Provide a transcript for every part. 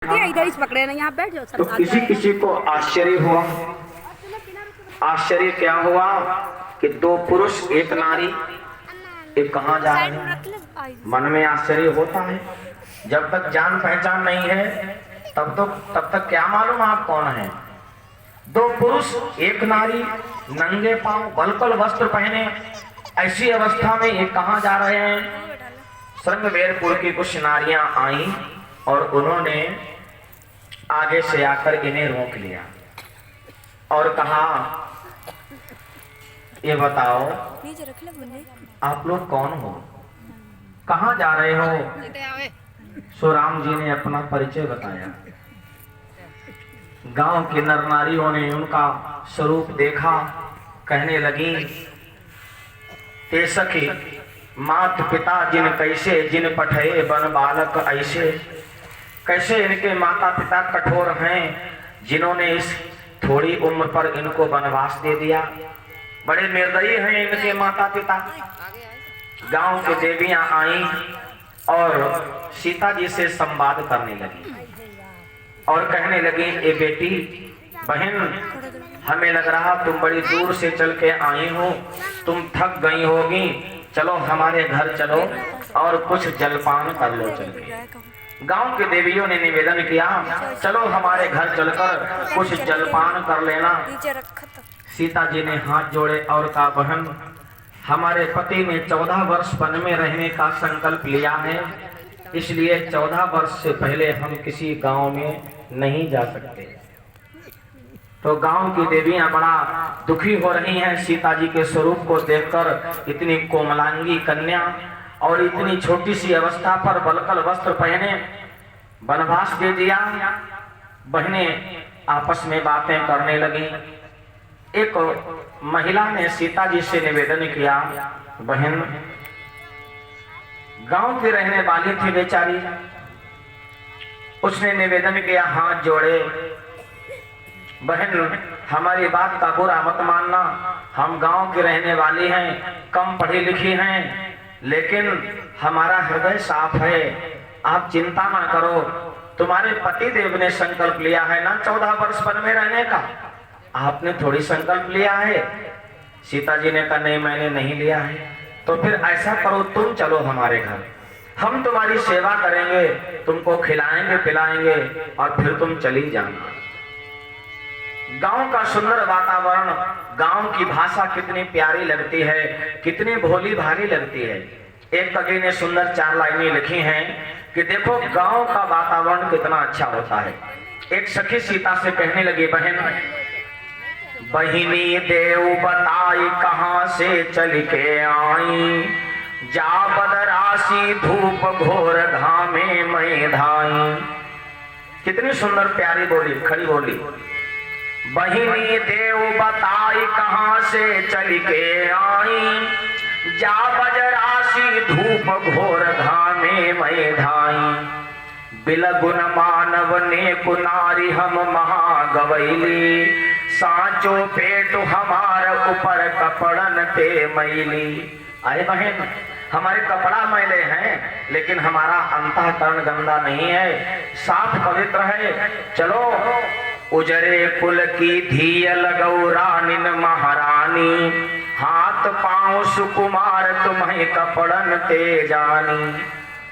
इधर ही पकड़े ना, यहाँ बैठ जाओ। तो किसी किसी को आश्चर्य हुआ। आश्चर्य क्या हुआ कि दो पुरुष एक नारी, ये कहाँ जा रहे हैं। मन में आश्चर्य होता है। जब तक जान पहचान नहीं है तब तक क्या मालूम आप कौन है। दो पुरुष एक नारी, नंगे पांव, बलकल वस्त्र पहने, ऐसी अवस्था में ये कहाँ जा रहे हैं। श्रृंगवेरपुर की कुछ नारियां आई और उन्होंने आगे से आकर इन्हें रोक लिया और कहा, ये बताओ आप लोग कौन हो, कहाँ जा रहे हो। सो राम जी ने अपना परिचय बताया। गांव के नर नारियों ने उनका स्वरूप देखा, कहने लगी, ते सखी मात पिता जिन कैसे, जिन पठे बन बालक ऐसे। कैसे इनके माता पिता कठोर हैं, जिन्होंने इस थोड़ी उम्र पर इनको वनवास दे दिया। बड़े निर्दयी हैं इनके माता पिता। गांव के देवियां आई और सीता जी से संवाद करने लगी और कहने लगी, ए बेटी बहन, हमें लग रहा तुम बड़ी दूर से चल के आई हो, तुम थक गई होगी, चलो हमारे घर चलो और कुछ जलपान कर लो चल के। गांव के देवियों ने निवेदन किया, चलो हमारे घर चलकर कुछ जलपान कर लेना। सीता जी ने हाथ जोड़े और कहा, बहन, हमारे पति ने 14 वर्ष वन में रहने का संकल्प लिया है, इसलिए 14 वर्ष से पहले हम किसी गांव में नहीं जा सकते। तो गांव की देवियां बड़ा दुखी हो रही हैं सीता जी के स्वरूप को देखकर। इतनी कोमलांगी कन्या और इतनी छोटी सी अवस्था पर बलकल वस्त्र पहने वनवास दे दिया। बहनें आपस में बातें करने लगी। एक महिला ने सीता जी से निवेदन किया, बहन, गांव की रहने वाली थी बेचारी, उसने निवेदन किया, हाथ जोड़े, बहन हमारी बात का बुरा मत मानना, हम गांव की रहने वाली हैं, कम पढ़ी लिखी हैं, लेकिन हमारा हृदय साफ है, आप चिंता ना करो। तुम्हारे पति देव ने संकल्प लिया है ना 14 वर्ष वन में रहने का, आपने थोड़ी संकल्प लिया है। सीता जी ने कहा, नहीं मैंने नहीं लिया है। तो फिर ऐसा करो, तुम चलो हमारे घर, हम तुम्हारी सेवा करेंगे, तुमको खिलाएंगे पिलाएंगे और फिर तुम चली जाना। गांव का सुंदर वातावरण, गांव की भाषा कितनी प्यारी लगती है, कितनी भोली भाली लगती है। एक कवि ने सुंदर 4 लाइनें लिखी हैं कि देखो गांव का वातावरण कितना अच्छा होता है। एक सखी सीता से कहने लगी, बहन, बहिनी देव बताई कहां से चल के आई, जा बदरासी धूप घोर घामे मैं धाई। कितनी सुंदर प्यारी बोली, खड़ी बोली। बहिनी देव बताई कहां से चल के आई, जा बजरासी धूप घोर घामे मैं धाई। बिलगुन मानव ने कुनारी हम महागवैली, सांचो पेट हमार ऊपर कपड़न ते मैली। आए बहन, हमारे कपड़ा मैले हैं लेकिन हमारा अंतःकरण गंदा नहीं है, साफ पवित्र है। चलो उजरे कुल की धी लगौ रानिन महारानी, हाथ पांव सुकुमार तुम्हें कपड़न ते जानी।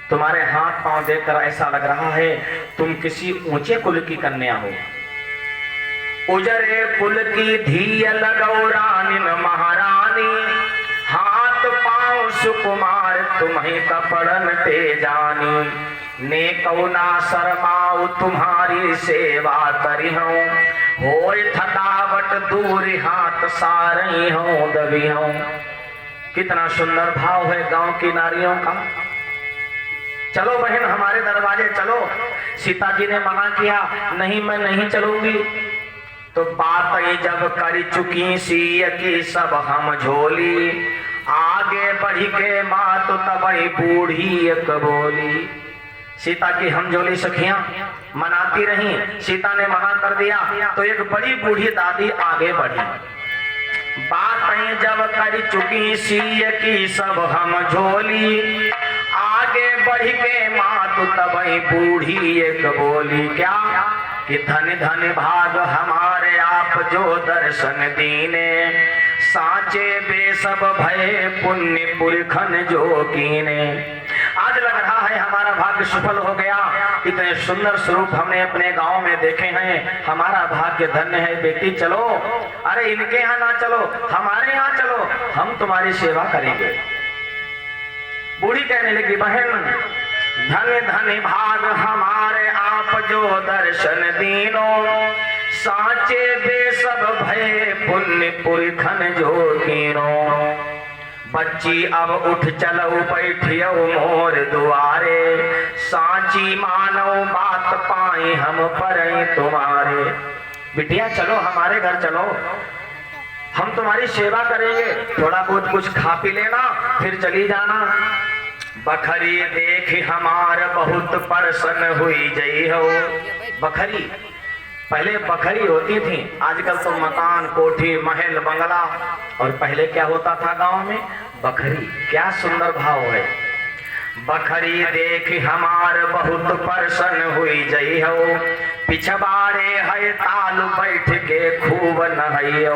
तुम्हारे हाथ पांव देखकर ऐसा लग रहा है तुम किसी ऊंचे कुल की कन्या हो। उजरे कुल की धी लगौ रानिन महारानी, हाथ पांव सुकुमार तुम्हें कपड़न ते जानी। ने कौना शर्माऊ तुम्हारी सेवा करी हूँ, होय थकावट दूर हाथ सारी हूँ दबी हूँ। कितना सुंदर भाव है गांव की नारियों का। चलो बहन हमारे दरवाजे चलो। सीता जी ने मना किया, नहीं मैं नहीं चलूंगी। तो बात जब कर चुकी सी की सब हम झोली, आगे बढ़ी के माँ तो तबई बूढ़ी एक बोली। सीता की हमझोली सखियां मनाती रही, सीता ने मना कर दिया तो एक बड़ी बूढ़ी दादी आगे बढ़ी। बात जब कर चुकी सी की सब हम झोली, आगे बढ़ कही के मातु तबई बूढ़ी एक बोली क्या कि धन धन भाग हमारे आप जो दर्शन दीने साचे बेसब भय पुण्य पुरखन जो कीने। आज लग रहा है हमारा भाग्य सफल हो गया, इतने सुंदर स्वरूप हमने अपने गांव में देखे हैं, हमारा भाग्य धन्य है। बेटी चलो, अरे इनके यहाँ ना चलो, हमारे यहाँ चलो, हम तुम्हारी सेवा करेंगे। बूढ़ी कहने लगी बहन धन धन भाग हमारे आप जो दर्शन दीनो साचे बेसब भय पुण्य पुरखन जो कीनो। बच्ची अब उठ चलो बैठियो मोर दुआरे साची मानो बात पाई हम पर तुम्हारे। बिटिया चलो हमारे घर चलो, हम तुम्हारी सेवा करेंगे, थोड़ा बहुत कुछ खा पी लेना फिर चली जाना। बखरी देख हमार बहुत प्रसन्न हुई जई हो। बखरी पहले बखरी होती थी, आजकल तो मकान कोठी महल बंगला, और पहले क्या होता था गांव में बखरी। क्या सुंदर भाव है। बखरी देख हमार बहुत प्रसन्न हुई जई हो पिछवाड़े है ताल बैठ के खूब नहैयो।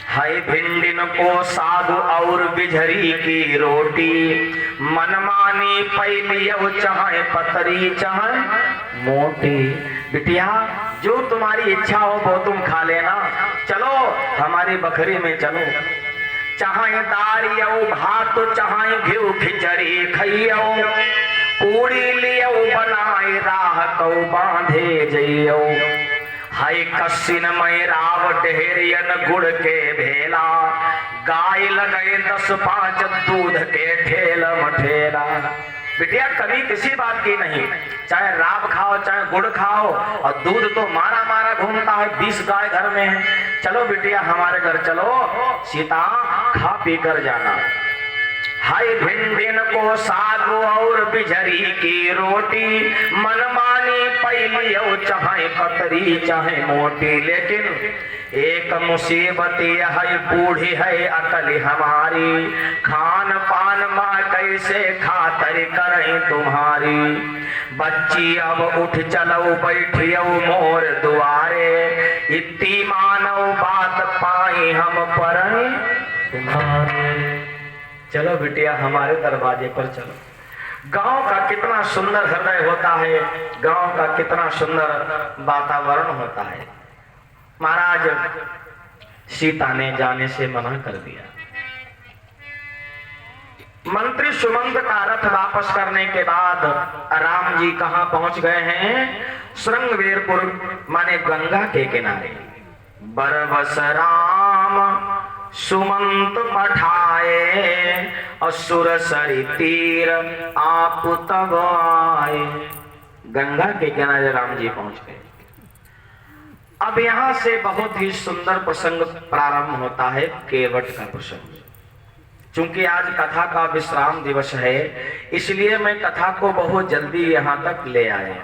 है भिंडिन को साग और बिझरी की रोटी मनमानी पैलियो चाहे पतरी चाहे मोटी। बिटिया जो तुम्हारी इच्छा हो वो तुम खा लेना, चलो हमारी बखरी में चलो। चाहे दारियो भात चाहे घिउ खिचड़ी खइयो पूरी लियो बनाए राह को बांधे जइयो। हाय कसिन में राव डेहरियन गुड़ के भेला गाय लगे 10-5 दूध के ठेल मठेला। बिटिया कभी किसी बात की नहीं, चाहे राब खाओ चाहे गुड़ खाओ, और दूध तो मारा मारा घूमता है, 20 गाय घर में है। चलो बिटिया हमारे घर चलो, सीता खा पी कर जाना। हाय भिंडिन को साग और बिझरी की रोटी मनमानी पैलियो चाहे पतरी चाहे मोटी। लेकिन एक मुसीबत है बूढ़ी है अकल हमारी खान पान माँ कैसे खातर करें तुम्हारी। बच्ची अब उठ चलो बैठियो मोर दुआरे इतनी मानव बात पाई हम पर तुम्हारे। चलो बिटिया हमारे दरवाजे पर चलो। गांव का कितना सुंदर हृदय होता है, गांव का कितना सुंदर वातावरण होता है। महाराज सीता ने जाने से मना कर दिया। मंत्री सुमंत का रथ वापस करने के बाद राम जी कहां पहुंच गए हैं? श्रृंगवीरपुर माने गंगा के किनारे। बरबस राम सुमंत पठाए असुर सरी तीर आप तब आए। गंगा के किनारे राम जी पहुंच गए। अब यहां से बहुत ही सुंदर प्रसंग प्रारंभ होता है, केवट का प्रसंग। चूंकि आज कथा का विश्राम दिवस है इसलिए मैं कथा को बहुत जल्दी यहां तक ले आया।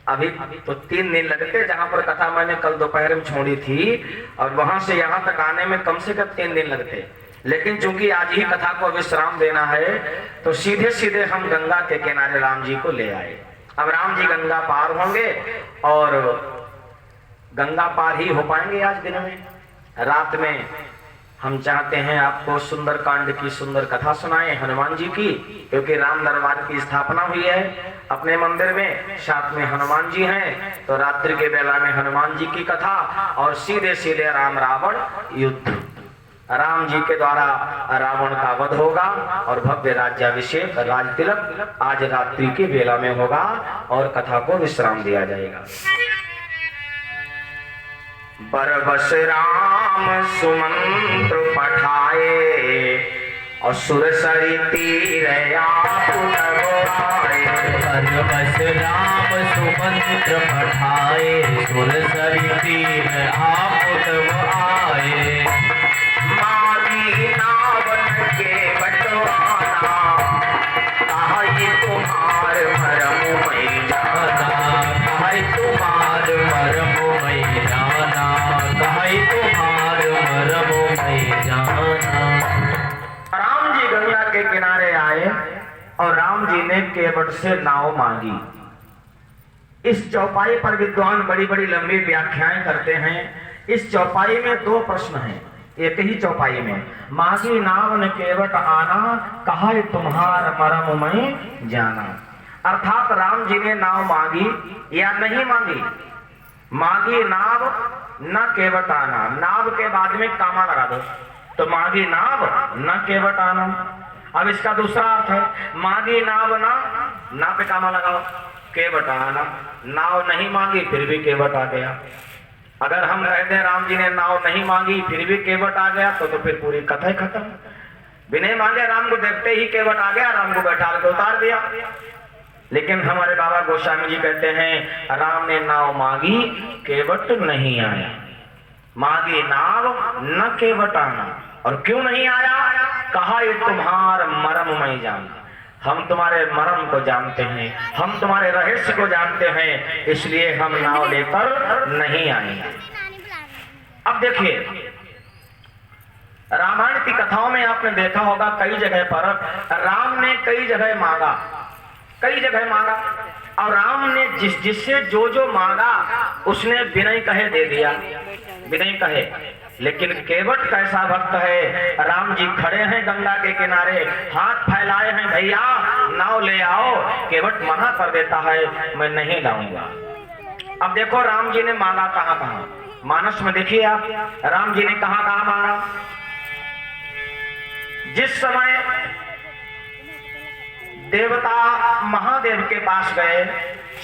अभी तो 3 दिन लगते, जहां पर कथा मैंने कल दोपहर में छोड़ी थी और वहां से यहां तक आने में कम से कम 3 दिन लगते। लेकिन चूंकि आज ही कथा को विश्राम देना है तो सीधे सीधे हम गंगा के किनारे राम जी को ले आए। अब राम जी गंगा पार होंगे और गंगा पार ही हो पाएंगे आज दिन में। रात में हम चाहते हैं आपको सुंदर कांड की सुंदर कथा सुनाएं हनुमान जी की, क्योंकि राम दरबार की स्थापना हुई है अपने मंदिर में, साथ में हनुमान जी हैं। तो रात्रि के बेला में हनुमान जी की कथा और सीधे सीधे राम रावण युद्ध। राम जी के द्वारा रावण का वध होगा और भव्य राज्याभिषेक राज तिलक आज रात्रि के बेला में होगा और कथा को विश्राम दिया जाएगा। बरबस राम सुमंत्र पठाए असुर सरी तीर आप तब आए। बरबस राम सुमंत्र पठाए सुर सरी तीर आप तब आए। मारी नावन के बटवाना कहाई तुम्हार मरम मैं जाना। कहाई तुम्हार मरम मैं जाना। कहाई तुम्हार मरम मैं जाना। राम जी गंगा के किनारे आए और राम जी ने केवट से नाव मांगी। इस चौपाई पर विद्वान बड़ी बड़ी लंबी व्याख्याएं करते हैं। इस चौपाई में दो प्रश्न हैं, एक ही चौपाई में। मांगी नाव ने केवट आना, कहा तुम्हार मरम मैं जाना। अर्थात राम जी ने नाव मांगी या नहीं मांगी? मांगी नाव न केवट आना। नाव के बाद में कामा लगा दो तो मांगी नाव न केवट आना। अब इसका दूसरा अर्थ है, मांगी नाव ना पे कामा लगाओ, केवट आना। नाव नहीं मांगी फिर भी केवट आ गया। अगर हम कहते हैं राम जी ने नाव नहीं मांगी फिर भी केवट आ गया तो फिर पूरी कथा ही खत्म। बिना मांगे राम को देखते ही केवट आ गया, राम को बैठा के उतार दिया। लेकिन हमारे बाबा गोस्वामी जी कहते हैं राम ने नाव मांगी, केवट नहीं आया। मांगी नाव न केवट आना। और क्यों नहीं आया? कहा ये तुम्हार मरम मैं जाना। हम तुम्हारे मरम को जानते हैं, हम तुम्हारे रहस्य को जानते हैं, इसलिए हम नाव लेकर नहीं आएंगे। अब देखिए, रामायण की कथाओं में आपने देखा होगा कई जगह पर राम ने कई जगह मांगा, कई जगह मांगा, और राम ने जिससे जो मांगा उसने विनय कहे दे दिया, विनय कहे। लेकिन केवट कैसा भक्त है, राम जी खड़े हैं गंगा के किनारे, हाथ फैलाए हैं, भैया नाव ले आओ। केवट मना कर देता है, मैं नहीं लाऊंगा। अब देखो राम जी ने मांगा कहां कहां, मानस में देखिए आप, राम जी ने कहां कहां मांगा। जिस समय देवता महादेव के पास गए,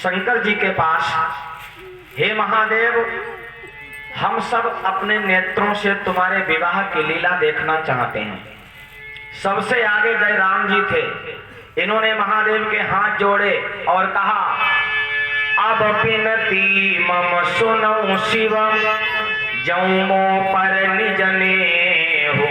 शंकर जी के पास, हे महादेव हम सब अपने नेत्रों से तुम्हारे विवाह की लीला देखना चाहते हैं। सबसे आगे जय राम जी थे। इन्होंने महादेव के हाथ जोड़े और कहा, अब बिनती मम सुनो शिव, जौमो पर निजने हो,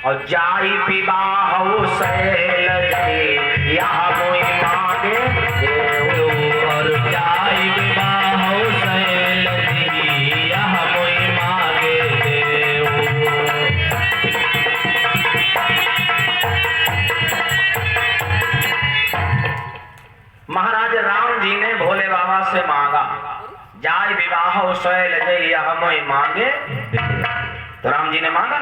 और जाई विवाह शैल जी, यह मोई मांगे देव। और जाई विवाह शैल जी, यह मोई मांगे देव। महाराज राम जी ने भोले बाबा से मांगा, जाय विवाह शैल जी, यह मोई मांगे। तो राम जी ने मांगा।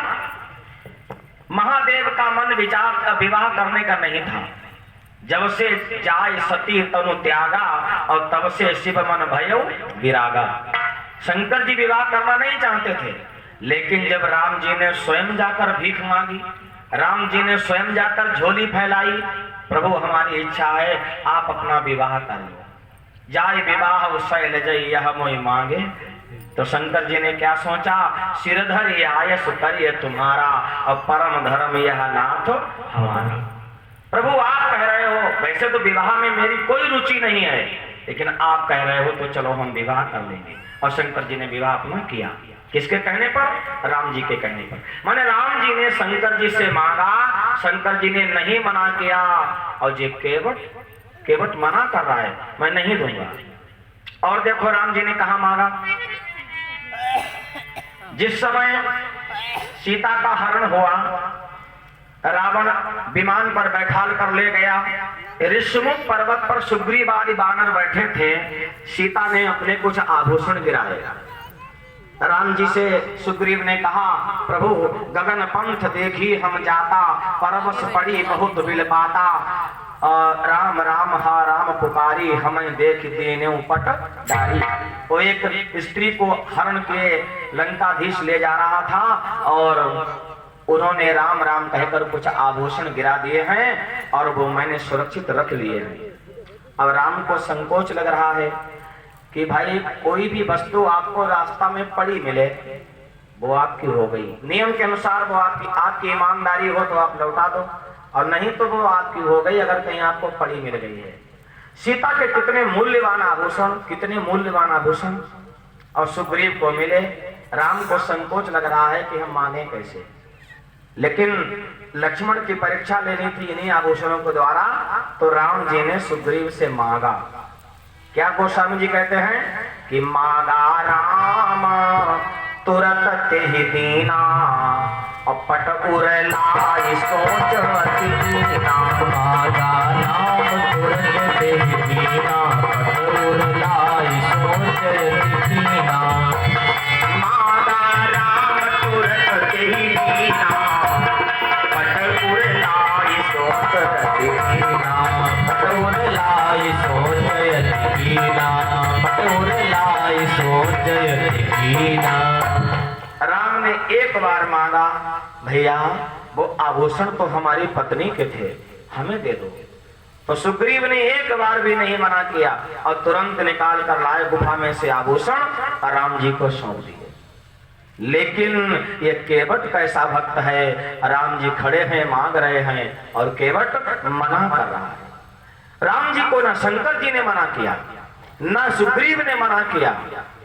महादेव का मन विचार विवाह करने का नहीं था। जब से जाय सती तनु त्यागा, और तब से शिव मन भयो विरागा। शंकर जी विवाह करना नहीं चाहते थे, लेकिन जब राम जी ने स्वयं जाकर भीख मांगी, राम जी ने स्वयं जाकर झोली फैलाई, प्रभु हमारी इच्छा है आप अपना विवाह कर लो, जाय विवाह शैल जय यह मोहि मांगे। तो शंकर जी ने क्या सोचा, सिरधर ये आयस करिए तुम्हारा, और परम धर्म यह नाथ हमारा। प्रभु आप कह रहे हो, वैसे तो विवाह में मेरी कोई रुचि नहीं है, लेकिन आप कह रहे हो तो चलो हम विवाह कर लेंगे। और शंकर जी ने विवाह अपना किया। किसके कहने पर? राम जी के कहने पर। माने राम जी ने शंकर जी से मांगा, शंकर जी ने नहीं मना किया, और ये केवट मना कर रहा है, मैं नहीं दूंगा। और देखो राम जी ने कहा मांगा। जिस समय सीता का हरण हुआ, रावण विमान पर बैठाल कर ले गया, ऋषमुख पर्वत पर सुग्रीव आदि बानर बैठे थे। सीता ने अपने कुछ आभूषण गिराए। राम जी से सुग्रीव ने कहा, प्रभु गगन पंथ देखी हम जाता, परवश पड़ी बहुत बिलपाता, राम राम हा राम पुकारी, हमें देख देने पट डारी। वो एक स्त्री को हरण के लंकाधीश ले जा रहा था, और उन्होंने राम राम कहकर कुछ आभूषण गिरा दिए हैं, और वो मैंने सुरक्षित रख लिए हैं। अब राम को संकोच लग रहा है कि भाई कोई भी वस्तु आपको रास्ता में पड़ी मिले, वो आपकी हो गई। नियम के अनुसार वो आपकी ईमानदारी हो तो आप लौटा दो, और नहीं तो वो आपकी हो गई अगर कहीं आपको पड़ी मिल गई है। सीता के कितने मूल्यवान आभूषण और सुग्रीव को मिले। राम को संकोच लग रहा है कि हम मांगे कैसे, लेकिन लक्ष्मण की परीक्षा लेनी थी इन्हीं आभूषणों के द्वारा। तो राम जी ने सुग्रीव से मांगा। क्या गोस्वामी जी कहते हैं कि मांगा राम तुरंत ते ही दीना, और पटउर लाई सोच अति कीना। मागा नाम तुरंत ते कीना, पटउर लाई सोच अति कीना। मागा राम तुरंत ते कीना, पटउर लाई सोच अति कीना। पटउर लाई सोच अति कीना, पटउर लाई सोच अति कीना। राम ने एक बार मांगा, भैया वो आभूषण तो हमारी पत्नी के थे, हमें दे दो। तो सुग्रीव ने एक बार भी नहीं मना किया और तुरंत निकाल कर लाए गुफा में से आभूषण और राम जी को सौंप दिए। लेकिन ये केवट कैसा भक्त है, राम जी खड़े हैं मांग रहे हैं और केवट मना कर रहा है। राम जी को न शंकर जी ने मना किया, न सुग्रीव ने मना किया।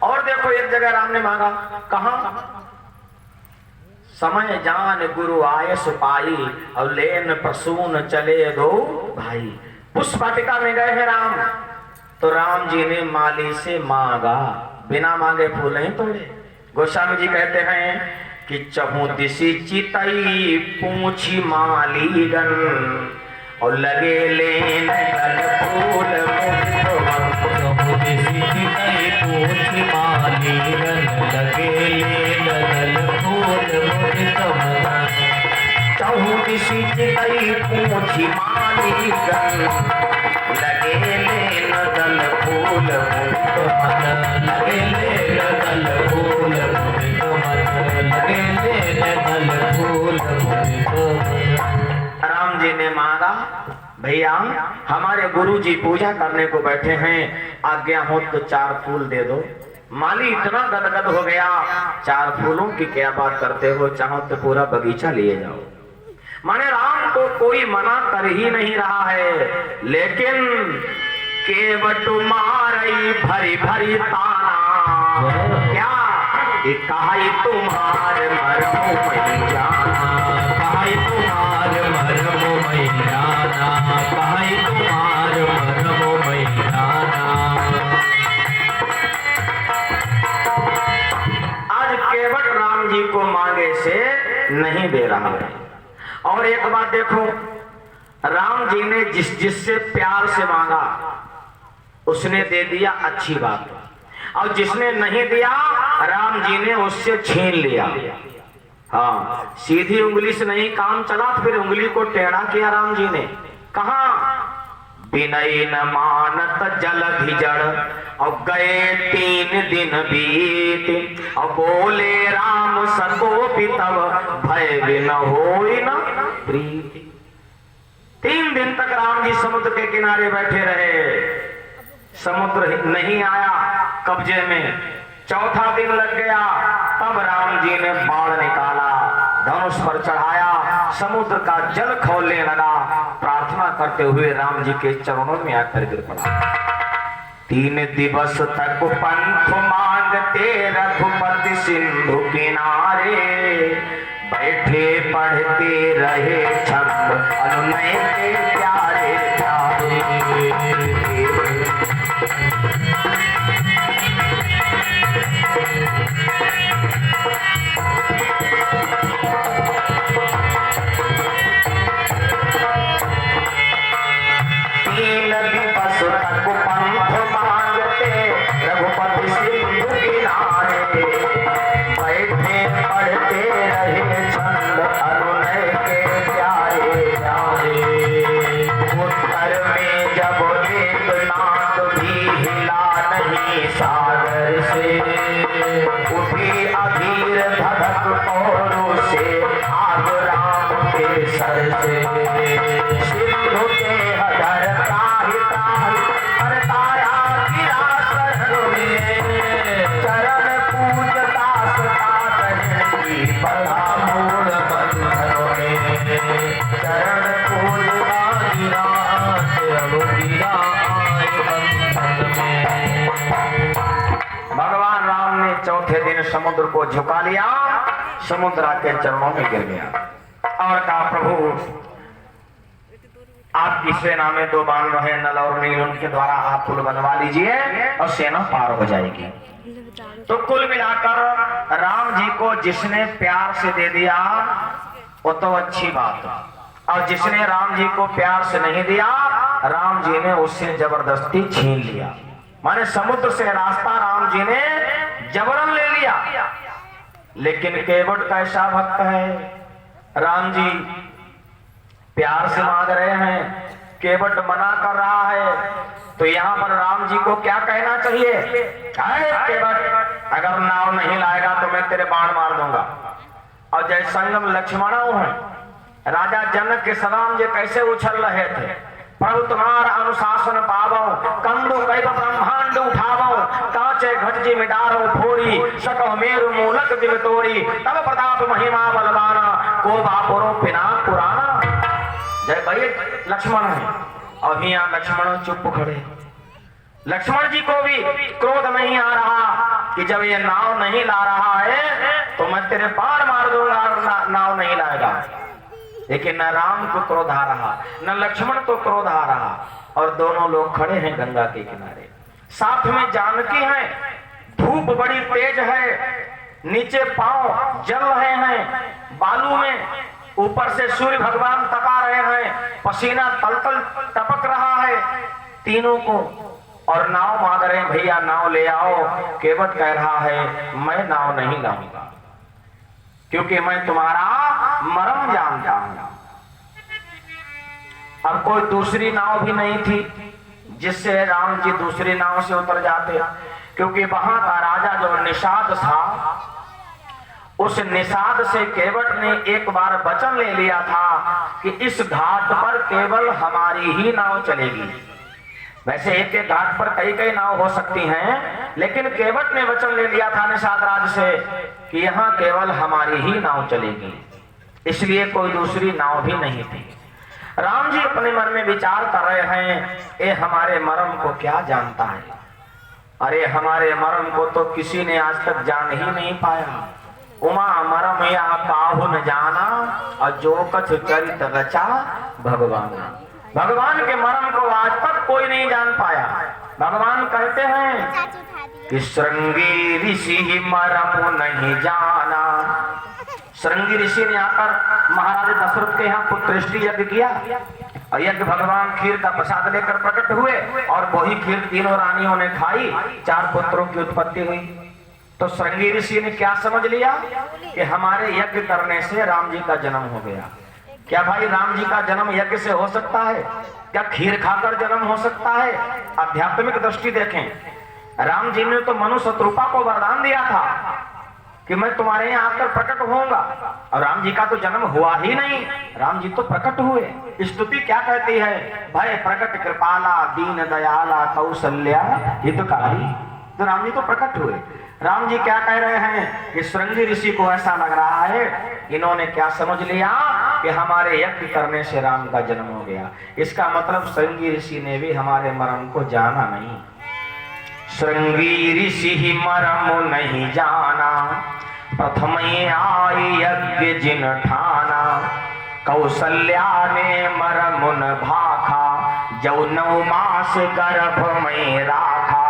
और देखो एक जगह राम ने मांगा, कहा समय जान गुरु आय सुपाई और लेन प्रसून चले दो भाई। पुष्प वाटिका में गए हैं राम, तो राम जी ने माली से मांगा, बिना मांगे फूल नहीं तोड़े। गोस्वामी जी कहते हैं कि चहु दिशि चितई पूछी मालीगन और लगे लेन गल फूल चहु दिशि चितई पूछी मालीगन, लगे लेन गल फूल मुदित मन। चहु दिशि चितई पूछी मालीगन, लगे लेन गल फूल मुदित मन। लगे लेन गल फूल मुदित मन, लगे लेन गल फूल मुदित मन। राम जी ने मांगा, भैया हमारे गुरु जी पूजा करने को बैठे हैं, आज्ञा हो तो 4 फूल दे दो। माली इतना गदगद हो गया, 4 फूलों की क्या बात करते हो, चाहो तो पूरा बगीचा लिए जाओ। माने राम को कोई मना कर ही नहीं रहा है। लेकिन केवट मारई भरी भरी ताना, क्या कहाई तुम्हार मरमो मैं जाना। कहाई तुम्हार मरमो मैं जाना, कहाई तुम्हार मरमो मैं जाना। आज केवट राम जी को मांगे से नहीं दे रहा है। और एक बात देखो, राम जी ने जिससे प्यार से मांगा उसने दे दिया, अच्छी बात। और जिसने नहीं दिया राम जी ने उससे छीन लिया। हाँ, सीधी उंगली से नहीं काम चला, फिर उंगली को टेढ़ा किया राम जी ने। कहा बिनय न मानत जल भिजड़ और गए 3 दिन बीत और बोले राम सकोपि तब भय बिन होई न प्रीति। 3 दिन तक राम जी समुद्र के किनारे बैठे रहे, समुद्र नहीं आया कब्जे में। 4था दिन लग गया, तब राम जी ने बाण निकाला, धनुष पर चढ़ाया, समुद्र का जल खोलने लगा। प्रार्थना करते हुए राम जी के चरणों में आकर गिर पड़ा। 3 दिवस तक पंथ मांगते रघुपति सिंधु किनारे, बैठे पढ़ते रहे छंद अनुनय के प्यारे प्यारे। भगवान राम ने 4थे दिन समुद्र को झुका लिया, समुद्र के चरणों में गिर गया और कहा प्रभु आपकी सेना में 2 बानर हैं, नल और नील, उनके द्वारा आप पुल बनवा लीजिए और सेना पार हो जाएगी। तो कुल मिलाकर राम जी को जिसने प्यार से दे दिया वो तो अच्छी बात है, और जिसने राम जी को प्यार से नहीं दिया राम जी ने उससे जबरदस्ती छीन लिया। माने समुद्र से रास्ता राम जी ने जबरन ले लिया। लेकिन केवट कैसा भक्त है, राम जी प्यार से मांग रहे हैं, केवट मना कर रहा है, तो यहाँ पर राम जी को क्या कहना चाहिए? केवट अगर नाव नहीं लाएगा तो मैं तेरे बाण मार दूंगा। और जय संगम लक्ष्मणों है, राजा जनक के सदाम जी कैसे उछल रहे थे, प्रभु तुम्हारा अनुशासन पावो, कंदु कैब ब्रह्मांड उठावो, कांचे घटजी मिटारो फोड़ी, सको मेरु मूलक दिल तोड़ी, तब प्रताप महिमा बलवाना, को बापुरो पिना पुराना। जय भाई लक्ष्मण है, और यहाँ लक्ष्मण चुप खड़े। लक्ष्मण जी को भी क्रोध नहीं आ रहा कि जब ये नाव नहीं ला रहा है तो मैं तेरे बाण मार दूंगा, नाव नहीं लाएगा। लेकिन न राम को क्रोध आ रहा न लक्ष्मण को क्रोध आ रहा, और दोनों लोग खड़े हैं गंगा के किनारे। साथ में जानकी है, धूप बड़ी तेज है, नीचे पांव जल रहे हैं बालू में, ऊपर से सूर्य भगवान तपा रहे हैं, पसीना तल-तल टपक रहा है तीनों को, और नाव मांग रहे हैं भैया नाव ले आओ। केवट कह रहा है मैं नाव नहीं लाऊंगा क्योंकि मैं तुम्हारा मरम जानता हूं। अब कोई दूसरी नाव भी नहीं थी जिससे राम जी दूसरी नाव से उतर जाते, क्योंकि वहां का राजा जो निषाद था, उस निषाद से केवट ने एक बार वचन ले लिया था कि इस घाट पर केवल हमारी ही नाव चलेगी। वैसे एक एक घाट पर कई कई नाव हो सकती हैं, लेकिन केवट ने वचन ले लिया था निषाद राज से कि यहाँ केवल हमारी ही नाव चलेगी, इसलिए कोई दूसरी नाव भी नहीं थी। राम जी अपने मन में विचार कर रहे हैं, ये हमारे मर्म को क्या जानता है? अरे हमारे मर्म को तो किसी ने आज तक जान ही नहीं पाया। उमा मरम या काहू न जाना, और जो कछ चरित रचा भगवान। भगवान के मर्म को आज तक कोई नहीं जान पाया। भगवान कहते हैं कि श्रृंगी ऋषि मरम नहीं जाना। श्रृंगी ऋषि ने आकर महाराज दशरथ के यहाँ पुत्रष्टि यज्ञ किया, और यज्ञ भगवान खीर का प्रसाद लेकर प्रकट हुए, और वही खीर तीनों रानियों ने खाई, 4 पुत्रों की उत्पत्ति हुई। तो श्रृंगी ऋषि ने क्या समझ लिया कि हमारे यज्ञ करने से राम जी का जन्म हो गया। क्या भाई राम जी का जन्म यज्ञ से हो सकता है? क्या खीर खाकर जन्म हो सकता है? आध्यात्मिक दृष्टि देखें, राम जी ने तो मनु शत्रुपा को वरदान दिया था कि मैं तुम्हारे यहाँ आकर प्रकट होऊंगा, और राम जी का तो जन्म हुआ ही नहीं, राम जी तो प्रकट हुए। स्तुति क्या कहती है? भय प्रकट कृपाला दीन दयाला कौशल्या हितकारी। तो राम जी तो प्रकट हुए। राम जी क्या कह रहे हैं कि श्रृंगी ऋषि को ऐसा लग रहा है इन्होंने क्या समझ लिया कि हमारे यज्ञ करने से राम का जन्म हो गया। इसका मतलब श्रृंगी ऋषि ने भी हमारे मर्म को जाना नहीं। श्रृंगी ऋषि ही मर्म नहीं जाना, प्रथम आई यज्ञ जिन ठाना। कौशल्या ने मर्म न भाखा, जो 9 मास गर्भ में राखा।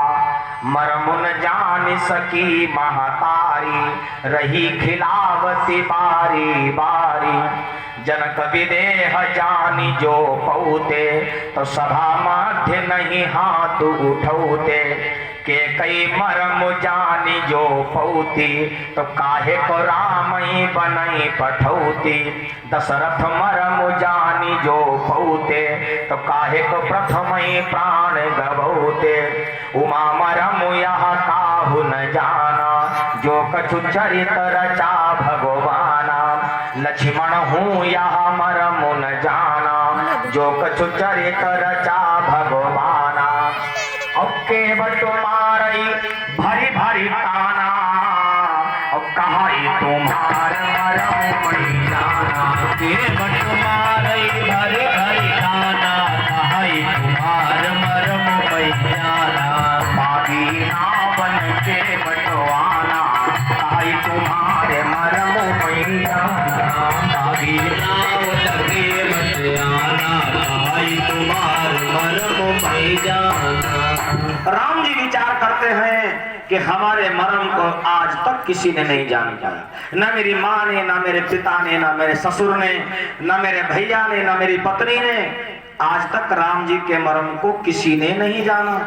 मरमुन जान सकी महतारी, रही खिलावती बारी बारी। जनक विदेह जानी जो पौते, तो सभा मध्य नहीं हाथ उठौते। के कई मरम जानी जो पौती, तो काहे को रामई बनई पठौती। दशरथ मरम जानी जो पौते, तो काहे को प्रथमई प्राण गवौते। उमा मरम यह काहू न जाना, जो कछु चरित रचा भगवाना। लक्ष्मण हूँ यह मरम न जाना, जो कछु चरित रचा भगवाना। और केवट मारई भरी भरी ताना, और कहाई तुम्हार मरम नहीं जाना। केवट मारई भरी भरी ताना, कहाई तुम्हार मरम नहीं जाना। बागी ना बन के बटवाना, कहाई तुम्हारे मरम नहीं जाना। बागी नाव लगे मत आना, कहाई तुम्हार मरम नहीं जाना। राम जी विचार करते हैं कि हमारे मर्म को आज तक किसी ने नहीं जान पाया, न मेरी माँ ने, न मेरे पिता ने, न मेरे ससुर ने, न मेरे भैया ने, न मेरी पत्नी ने, आज तक राम जी के मर्म को किसी ने नहीं जाना।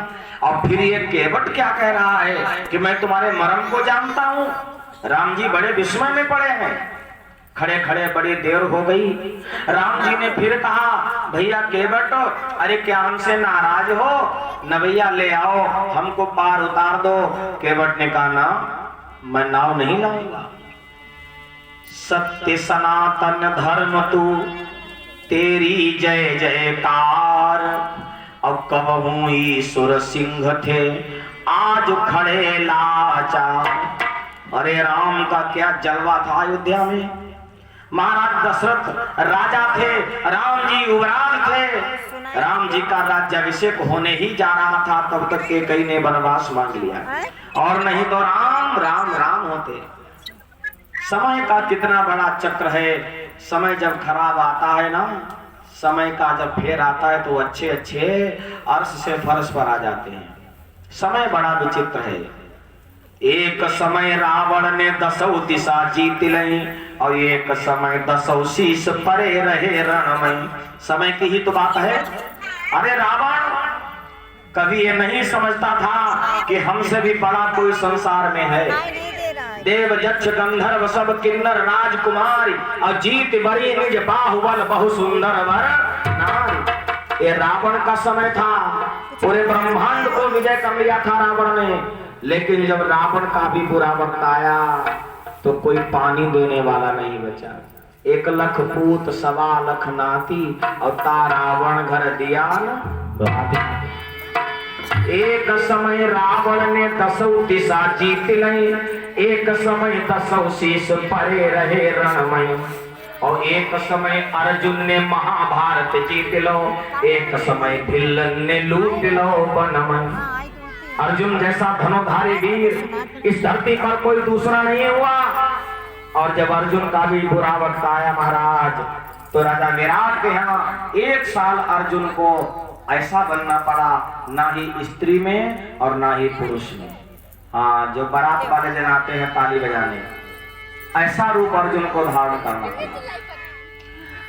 और फिर ये केवट क्या कह रहा है कि मैं तुम्हारे मर्म को जानता हूं। राम जी बड़े विस्मय में पड़े हैं। खड़े खड़े बड़ी देर हो गई। राम जी ने फिर कहा, भैया केवट, अरे क्या हमसे नाराज हो? न भैया ले आओ, हमको पार उतार दो। केवट ने कहा, ना, मैं नाव नहीं लाऊंगा। सत्य सनातन धर्म तू, तेरी जय जयकार। अब कहूं ईश्वर सिंह थे, आज खड़े लाचार। अरे राम का क्या जलवा था अयोध्या में। महाराज दशरथ राजा थे, राम जी युवराज थे। राम जी का राज्याभिषेक होने ही जा रहा था, तब तक के कई ने वनवास मांग लिया, और नहीं तो राम राम राम होते। समय का कितना बड़ा चक्र है। समय जब खराब आता है ना, समय का जब फेर आता है तो अच्छे अच्छे अर्श से फर्श पर आ जाते हैं। समय बड़ा विचित्र है। एक समय रावण ने 10 दिशा जीत ली, और एक समय 10 शीश परे रहे रण में। समय की ही तो बात है। अरे रावण कभी ये नहीं समझता था कि हमसे भी बड़ा कोई संसार में है। देव यक्ष गंधर्व सब किन्नर राजकुमारी, और जीत बड़ी निज बाहुबल बहु सुंदर वर नारी। ये रावण का समय था। पूरे ब्रह्मांड को विजय कर लिया था रावण ने। लेकिन जब रावण का भी बुरा वक्त आया तो कोई पानी देने वाला नहीं बचा। 1 लाख पूत 1.25 लाख नाती, और तारावण घर दिया न। एक समय रावण ने 10 दिशा जीत ली, एक समय 10 शीश परे रहे रण में, और एक समय अर्जुन ने महाभारत जीत लो, एक समय भिल्लन ने लूट लो वन में। अर्जुन जैसा धनुधारी वीर इस धरती पर कोई दूसरा नहीं हुआ। और जब अर्जुन का भी बुरा वक्त आया महाराज, तो राजा विराट के यहाँ 1 साल अर्जुन को ऐसा बनना पड़ा, ना ही स्त्री में और ना ही पुरुष में। हाँ, जो बारात वाले दिन आते हैं ताली बजाने, ऐसा रूप अर्जुन को धारण करना पड़ा।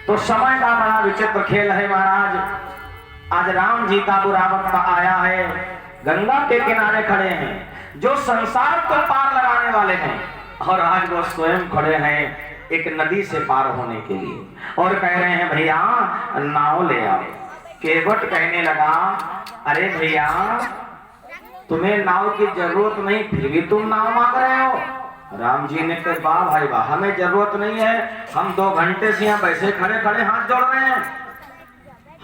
तो समय का बड़ा विचित्र खेल है महाराज। आज राम जी का बुरा वक्त आया है। गंगा के किनारे खड़े हैं, जो संसार को पार लगाने वाले हैं, और आज वो स्वयं खड़े हैं एक नदी से पार होने के लिए, और कह रहे हैं, भैया नाव ले आओ। केवट कहने लगा, अरे भैया तुम्हें नाव की जरूरत नहीं, फिर भी तुम नाव मांग रहे हो। राम जी ने कहा, वाह भाई वाह, हमें जरूरत नहीं है, हम 2 घंटे से यहाँ वैसे खड़े खड़े हाथ जोड़ रहे हैं।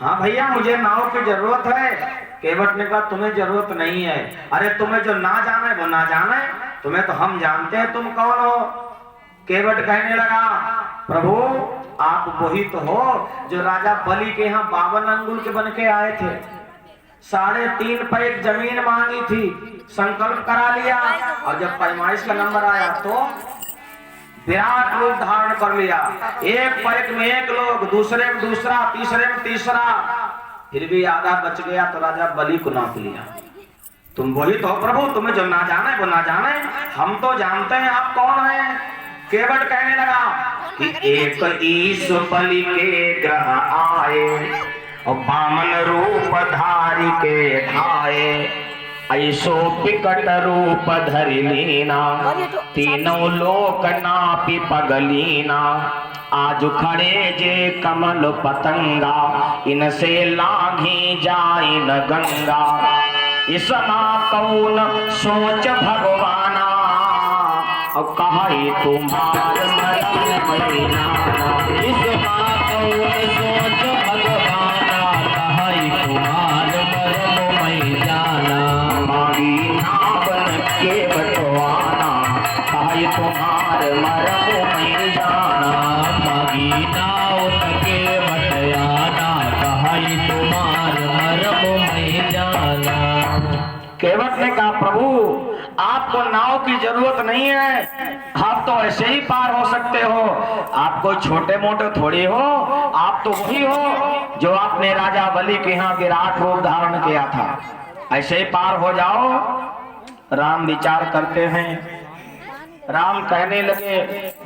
हाँ भैया, मुझे नाव की जरूरत है। केवट ने कहा, तुम्हें जरूरत नहीं है। अरे तुम्हें जो ना जाने वो ना जाने, तुम्हें तो हम जानते हैं तुम कौन हो। केवट कहने लगा, प्रभु आप वही तो हो जो राजा बलि के यहाँ 52 अंगुल के बन के आए थे। 3.5 पैक जमीन मांगी थी, संकल्प करा लिया, और जब पैमाइश का नंबर आया तो विराट रूप धारण कर लिया। 1 पैक में 1 लोग, दूसरे में दूसरा, तीसरे में तीसरा, फिर भी आधा बच गया तो राजा बलि को नाप लिया। तुम वही तो प्रभु, तुम्हें जो ना जाने वो ना जाने, हम तो जानते हैं आप कौन हैं। केवट कहने लगा कि एक ईश बलि के ग्रह आए, और बामन रूप धारी के धाये, ऐसो विकट रूप धरि लीना, तीनों लोक नापी पगलीना। आज खड़े जे कमल पतंगा, इनसे लांघी जाई न गंगा। इसमा कौन सोच भगवाना, और कहाई तुम्हार मरम महीना। इसमा कौन सोच भगवाना, कहाई तुम्हार मरम महीना। मारी नावन के बटवाना, कहाई तुम्हार मरम महीना। मागी नाव के बटयाना, कहाई तुम्हार मरम महीना। केवट ने कहा, प्रभु आपको नाव की जरूरत नहीं है, आप तो ऐसे ही पार हो सकते हो। आप कोई छोटे मोटे थोड़ी हो, आप तो वही हो जो आपने राजा बलि के यहाँ विराट रूप धारण किया था। ऐसे ही पार हो जाओ। राम विचार करते हैं। राम कहने लगे,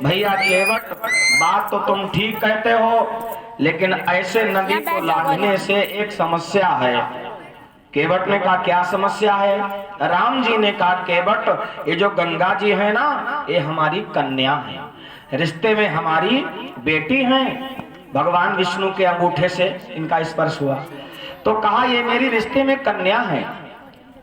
भैया केवट, बात तो तुम ठीक कहते हो, लेकिन ऐसे नदी को लांघने से एक समस्या है। केवट ने कहा, क्या समस्या है? राम जी ने कहा, केवट, ये जो गंगा जी है ना, ये हमारी कन्या है, रिश्ते में हमारी बेटी है। भगवान विष्णु के अंगूठे से इनका स्पर्श हुआ, तो कहा ये मेरी रिश्ते में कन्या है,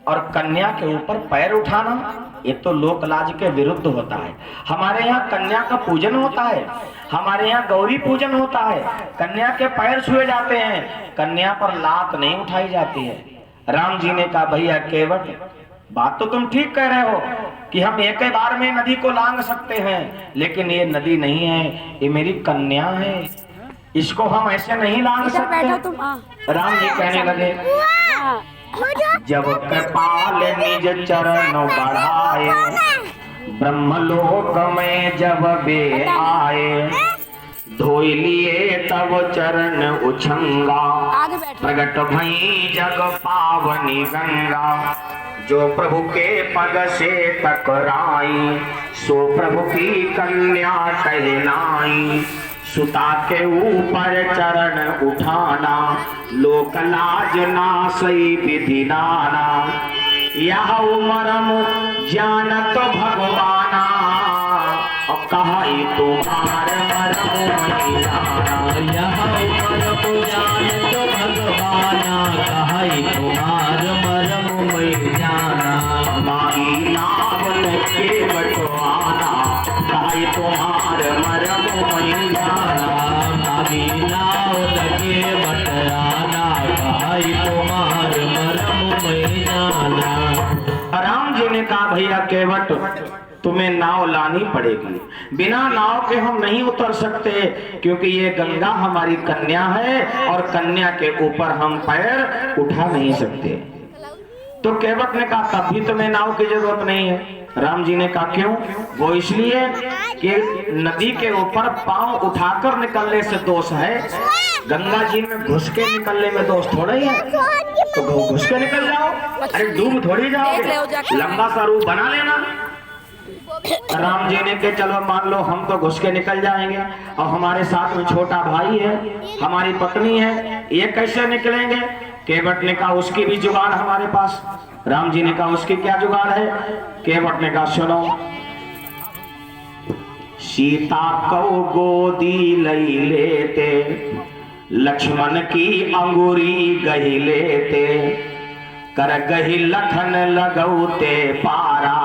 और कन्या के ऊपर पैर उठाना ये तो लोक लाज के विरुद्ध होता है। हमारे यहाँ कन्या का पूजन होता है, हमारे यहाँ गौरी पूजन होता है, कन्या के पैर छुए जाते हैं, कन्या पर लात नहीं उठाई जाती है। राम जी ने कहा, भैया केवट, बात तो तुम ठीक कह रहे हो कि हम एक ही बार में नदी को लांघ सकते हैं, लेकिन ये नदी नहीं है, ये मेरी कन्या है, इसको हम ऐसे नहीं लांघ सकते। राम जी कहने लगे, जब कृपाल निज चरण बढ़ाए, ब्रह्मलोक में जब वे आए, धोई लिए तब चरण उछंगा, प्रगट भई जग पावनी गंगा। जो प्रभु के पद से टकराई, सो प्रभु की कन्या कहलाई। सुता के ऊपर चरण उठाना, लोक लाज नासई विधि नाना। यह मरम जानत भगवाना, और कहाई तुम्हार मरम नहीं जाना। यह मरम जानत भगवाना, कहाई तुम्हार मरम नहीं जाना। माही नावन के बटवाना, कहाई तुम्हार मरम नहीं जाना। माही नावन के बटवाना, कहाई तुम्हार मरम नहीं जाना। राम जी ने कहा, भैया केवट, तुम्हें नाव लानी पड़ेगी, बिना नाव के हम नहीं उतर सकते, क्योंकि ये गंगा हमारी कन्या है और कन्या के ऊपर हम पैर उठा नहीं सकते। तो केवट ने कहा, तब भी तुम्हें नाव की जरूरत नहीं है। राम जी ने कहा, क्यों? वो इसलिए कि नदी के ऊपर पांव उठाकर निकलने से दोष है, गंगा जी में घुस के निकलने में दोष थोड़ा ही है। तो घुस के निकल जाओ, अरे डूब थोड़ी जाओगे, लंबा सा रूप बना लेना। राम जी ने कहा, चलो मान लो हम तो घुस के निकल जाएंगे, और हमारे साथ में छोटा भाई है, हमारी पत्नी है, ये कैसे निकलेंगे? केवट ने कहा, उसकी भी जुगाड़ हमारे पास। राम जी ने कहा, उसकी क्या जुगाड़ है? केवट ने कहा, सुनो, सीता को गोदी लई लेते, लक्ष्मण की अंगूरी गही लेते, कर गही लखन लगौते पारा,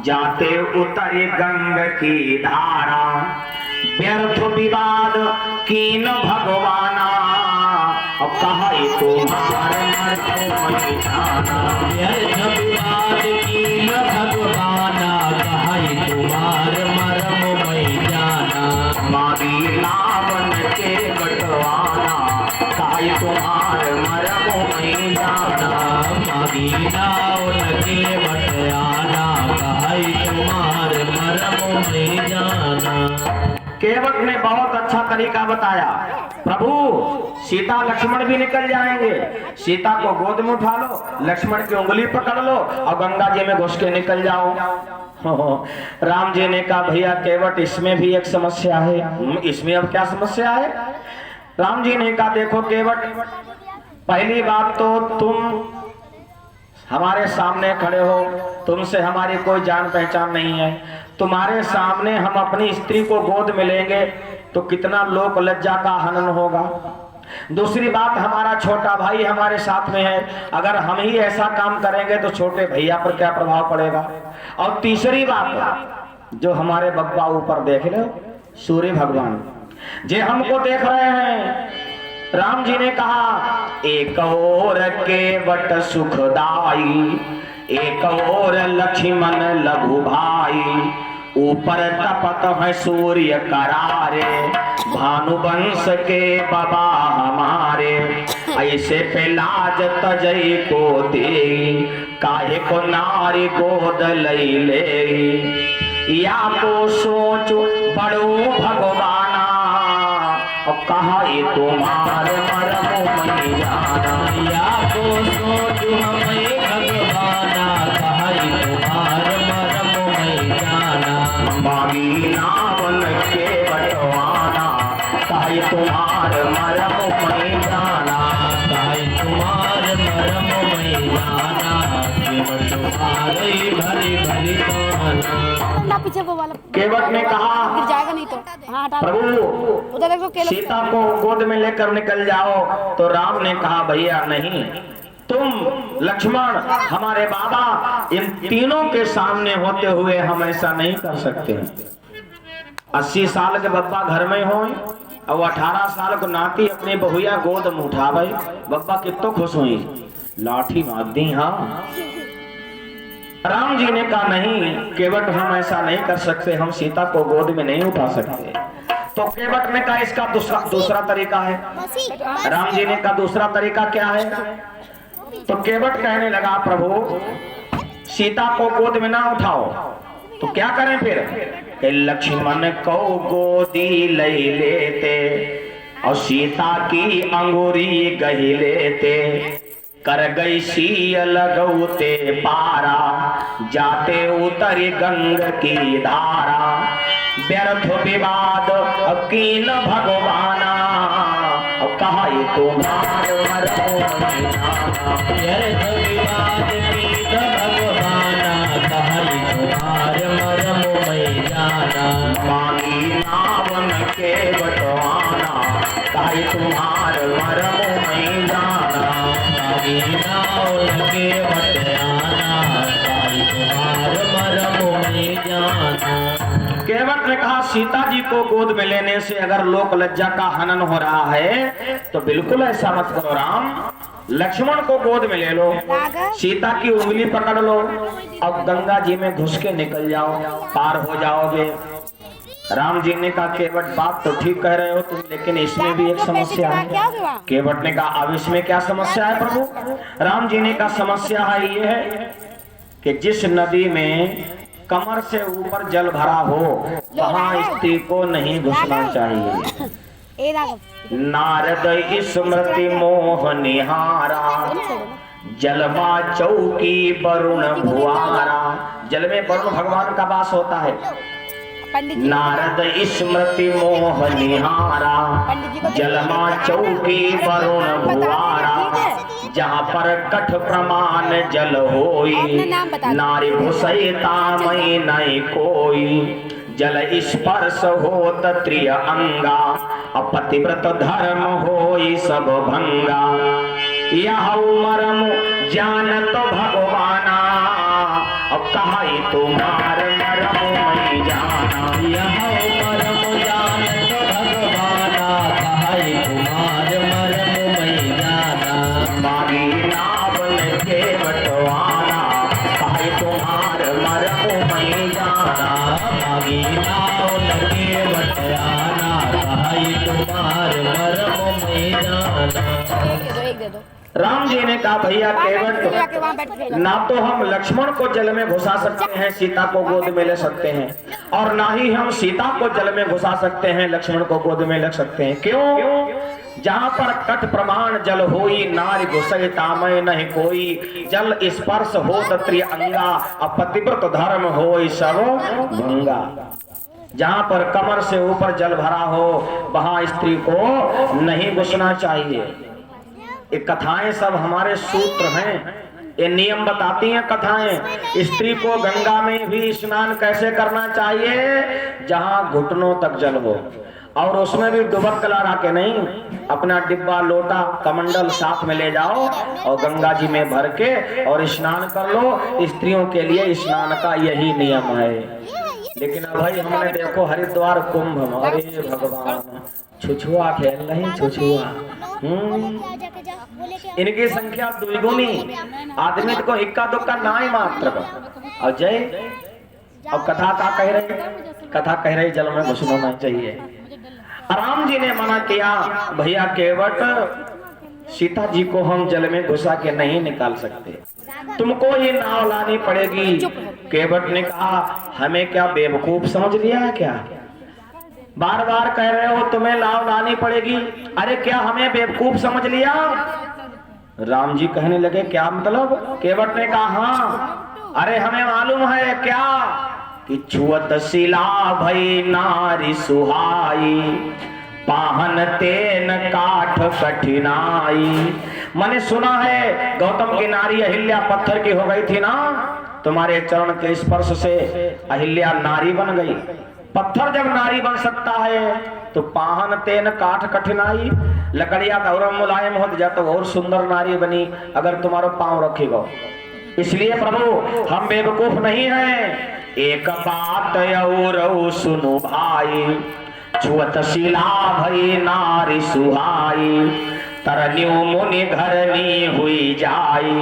जाते उतर गंग की धारा। व्यर्थ विवाद कीन भगवाना, और कहाई तुम्हार मरम नहीं जाना। व्यर्थ विवाद कीन भगवाना, कहाई तुम्हार मरम नहीं जाना। मारी नावन के बटवाना, कहाई तुम्हार मरम नहीं जाना। मारी नावन के बटवाना, कहाई तुम्हार मरम नहीं जाना। केवट ने बहुत अच्छा तरीका बताया, प्रभु सीता लक्ष्मण भी निकल जाएंगे, सीता को गोद में उठा लो, लक्ष्मण की उंगली पकड़ लो और गंगा जी में घुस के निकल जाओ। राम जी ने कहा, भैया केवट, इसमें भी एक समस्या है। इसमें अब क्या समस्या है? राम जी ने कहा, देखो केवट, पहली बात तो तुम हमारे सामने खड़े हो, तुमसे हमारी कोई जान पहचान नहीं है, तुम्हारे सामने हम अपनी स्त्री को गोद में लेंगे तो कितना लोक लज्जा का हनन होगा। दूसरी बात, हमारा छोटा भाई हमारे साथ में है, अगर हम ही ऐसा काम करेंगे तो छोटे भैया पर क्या प्रभाव पड़ेगा। और तीसरी बात, जो हमारे बब्बा ऊपर देख लो, सूर्य भगवान जे हमको देख रहे हैं। राम जी ने कहा, एक और केवट सुखदाई, एक और लक्ष्मण लघु भाई, ऊपर तपत है सूर्य करारे, भानुवंश के बाबा हमारे, ऐसे पे लाज तजई को दे, काहे को नारी गोद लई ले। या तो सोच बड़ो भगवाना, और कहा ये तुम्हार मरम मैं जाना, या को सोचू हमें भगवाना, कहा ये तुम्हार मरम मैं जाना। मांगी नावन के बटवाना, कहा ये तुम्हार मरम मैं जाना, कहा ये तुम्हार मरम मैं जाना, केवट तुम्हारे भरी भरी काना। ना पीछे वो वाला केवट ने कहा गिर जाएगा नहीं तो। हाँ हटा दो। प्रभु उधर देखो केले सीता को गोद में लेकर निकल जाओ। तो राम ने कहा भैया नहीं, तुम लक्ष्मण हमारे बाबा इन तीनों के सामने होते हुए हम ऐसा नहीं कर सकते। 80 साल के बब्बा घर में हो और 18 साल को नाती अपनी बहुया गोद में उठा भाई, बब्बा कितो खुश हुई, लाठी मार दी। हाँ राम जी ने कहा नहीं केवट हम ऐसा नहीं कर सकते, हम सीता को गोद में नहीं उठा सकते। तो केवट ने कहा इसका दूसरा तरीका है। राम जी ने कहा दूसरा तरीका क्या है? तो केवट कहने लगा प्रभु सीता को गोद में ना उठाओ तो क्या करें फिर? कि लक्ष्मण को गोदी ले लेते और सीता की अंगूरी गही लेते, कर गई सी लगौते पारा, जाते उतरी गंग की धारा, व्यर्थ विवाद कीन भगवाना, और कहा ये तुम्हार मरम मैं जाना, व्यर्थ विवाद कीन भगवाना, कहा ये तुम्हार मरम मैं जाना। मांगी नावन के बटवाना, कहा ये तुम्हार मरम मैं जाना, नाव लगे बटयाना, कहा ये तुम्हार मरम मैं जाना। केवट ने कहा सीता जी को गोद में लेने से अगर लोक लज्जा का हनन हो रहा है तो बिल्कुल ऐसा मत करो राम, लक्ष्मण को गोद में ले लो, सीता की उंगली पकड़ लो और गंगा जी में घुस के निकल जाओ, पार हो जाओगे। राम जी ने कहा केवट बात तो ठीक कह रहे हो तुम, लेकिन इसमें भी एक समस्या है। केवट ने कहा अब इसमें क्या समस्या है प्रभु? राम जी ने कहा समस्या है ये है कि जिस नदी में कमर से ऊपर जल भरा हो वहां स्त्री को नहीं घुसना चाहिए। नारद स्मृति मोह निहारा, जलमा चौकी वरुण भुआरा, जल में वरुण भगवान का वास होता है। नारद स्मृति मोह निहारा, जलमा चौकी वरुण भुआरा, जहाँ पर कठ प्रमाण जल होई, नारी घुसैता मई नहीं कोई, जल स्पर्श होत त्रिय अंगा, अपतिव्रत धर्म होई सब भंगा, यह मरम जानत भगवाना, अब कहा तुम्हार मरम मैं जाना, यह मरम जानत भगवाना, कहा तुम्हार मरम मैं जाना। मांगी नावन के बटवाना, कहा तुम्हार मरम मैं जाना, मांगी नाव लगे बटयाना, कहा तुम्हार मरम मैं जाना। एक दे दो। राम जी ने कहा भैया केवट ना तो हम लक्ष्मण को जल में घुसा सकते हैं, सीता को गोद में ले सकते हैं, और ना ही हम सीता को जल में घुसा सकते हैं, लक्ष्मण को गोद में ले सकते हैं। क्यों? जहाँ पर कट प्रमाण जल होई, नारी घुसई तामय नहीं कोई, जल स्पर्श हो त्रिय अंगा, अपतिव्रत धर्म होई सब भंगा। जहाँ पर कमर से ऊपर जल भरा हो वहां स्त्री को नहीं घुसना चाहिए। ये कथाएं सब हमारे सूत्र हैं, ये नियम बताती हैं कथाएं। स्त्री को गंगा में भी स्नान कैसे करना चाहिए? जहां घुटनों तक जल हो, और उसमें भी डुबक लड़ा के नहीं, अपना डिब्बा लोटा कमंडल साथ में ले जाओ और गंगा जी में भर के और स्नान कर लो। स्त्रियों के लिए स्नान का यही नियम है। लेकिन अब भाई हमने देखो हरिद्वार कुंभ, अरे भगवान छुछुआ खेल रही, छुछुआ इनकी संख्या दुगुनी, आदमी को इक्का दुक्का ना ही मात्र। और जय अब कथा का कह रहे, कथा कह रही जल में घुसना नहीं चाहिए। राम जी ने मना किया भैया केवट सीता जी को हम जल में घुसा के नहीं निकाल सकते, तुमको ये नाव लानी पड़ेगी। केवट ने कहा हमें क्या बेवकूफ समझ लिया है क्या? बार बार कह रहे हो तुम्हें लाव लानी पड़ेगी, अरे क्या हमें बेवकूफ समझ लिया? राम जी कहने लगे क्या मतलब? केवट ने कहा हाँ, अरे हमें मालूम है क्या कि छुअत शिला भई नारी सुहाई, पाहन तेन काठ कठिनाई। मैंने सुना है गौतम की नारी अहिल्या पत्थर की हो गई थी ना, तुम्हारे चरण के स्पर्श से अहिल्या नारी बन गई। पत्थर जब नारी बन सकता है तो पाहन तेन काठ कठिनाई, लकड़िया का और मुलायम हो जा तो और सुंदर नारी बनी अगर तुम्हारा पांव रखेगा। इसलिए प्रभु हम बेवकूफ नहीं हैं। एक बात और सुनो भाई, छुअत शिला भई नारी सुहाई, तरन्यू मुनि घरनी हुई जाई,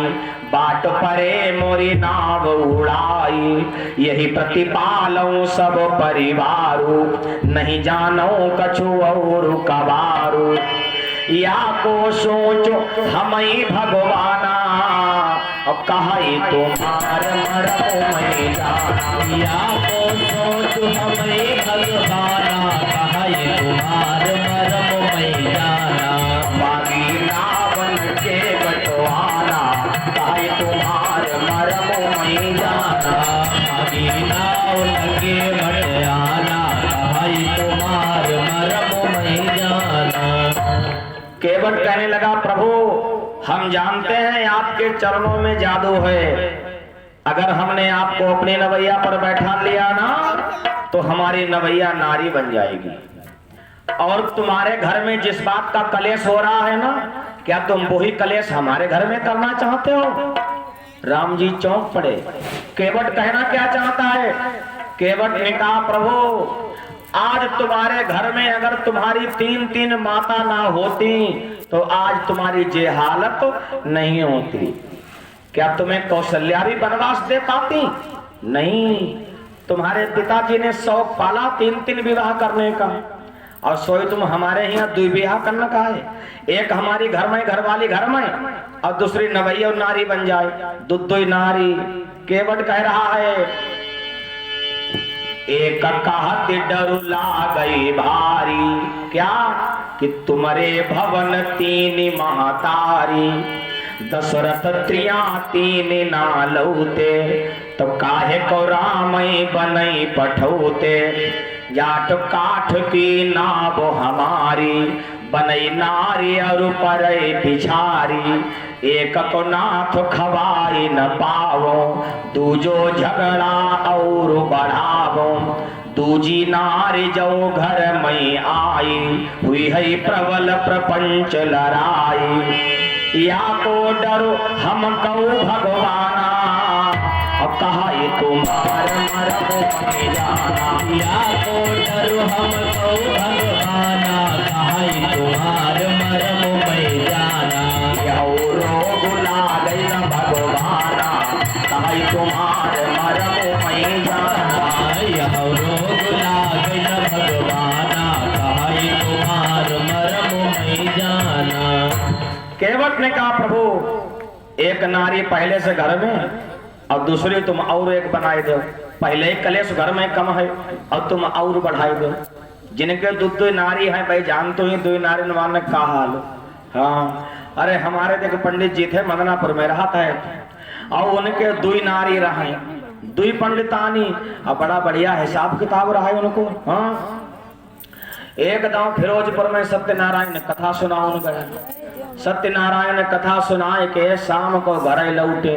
बाट परे मोरी नाव उड़ाई, यही प्रतिपालऊ सब परिवारू, नहीं जानो कछु और कबारू। या को सोचो हमई भगवाना, और कहाई तुम्हार मरमो मैं जाना। या को सोचो हमई भगवाना, कहाई तुम्हार मरमो मैं जाना। मागी रावण के बटवाना, कहाई तुम्हार मरमो मैं जाना। मागी रावण के बटवाना, कहाई तुम्हार मरमो मैं जाना। केवट कहने लगा प्रभु हम जानते हैं आपके चरणों में जादू है, अगर हमने आपको अपनी नवैया पर बैठा लिया ना तो हमारी नवैया नारी बन जाएगी। और तुम्हारे घर में जिस बात का कलेश हो रहा है ना, क्या तुम वही कलेश हमारे घर में करना चाहते हो? राम जी चौंक पड़े। केवट कहना क्या चाहता है? केवट ने कहा प्रभु आज तुम्हारे घर में अगर तुम्हारी तीन तीन माता ना होती तो आज तुम्हारी ये हालत नहीं होती। क्या तुम्हें कौशल्या भी वनवास दे पाती? नहीं, तुम्हारे पिताजी ने शौक पाला तीन तीन विवाह करने का, और सोई तुम हमारे यहाँ दो विवाह करना का है। एक हमारी घर में घरवाली घर में, और दूसरी नवैया नारी बन जाए, दो नारी। केवट कह रहा है एक कहते डर लागई भारी, क्या कि तुम्हारे भवन तीन महतारी, दशरथ त्रिया तीन नालौते, तो काहे को रामई बनई पठौते, जाट काठ की नाव हमारी, बनई नारी और परई पिछारी, एक को नाथ खवाई न पावो, दूजो झगड़ा और बढ़ावो, दूजी नारी जो घर में आई, हुई है प्रबल प्रपंच लड़ाई। या को डरो हम कऊ भगवाना, अब कहा ये तुम्हार मरमो मैं जाना। या को डरो हम कऊ भगवाना, कहा ये तुम्हार मरमो मैं जाना। रोग लागई न भगवाना, कहा ये तुम्हार मरमो मैं जाना। यह रोग लागई न भगवाना, कहा ये तुम्हार मरमो मैं जाना। केवट ने कहा प्रभु एक नारी पहले से घर में और दूसरी तुम और एक बनाए दो, पहले ही कलेश घर में कम है और तुम और बढ़ाई दो। जिनके दो नारी है भाई जानते ही दो नारी नवान का हाल। हाँ, अरे हमारे देखो पंडित जी थे मदनापुर में रहा था, और उनके दो नारी रहे, दो पंडितानी, और बड़ा बढ़िया हिसाब किताब रहा है उनको। हाँ, एक दांव फिरोजपुर में सत्यनारायण कथा सुनाउन गया। सत्यनारायण कथा सुनाए के शाम को घर लौटे,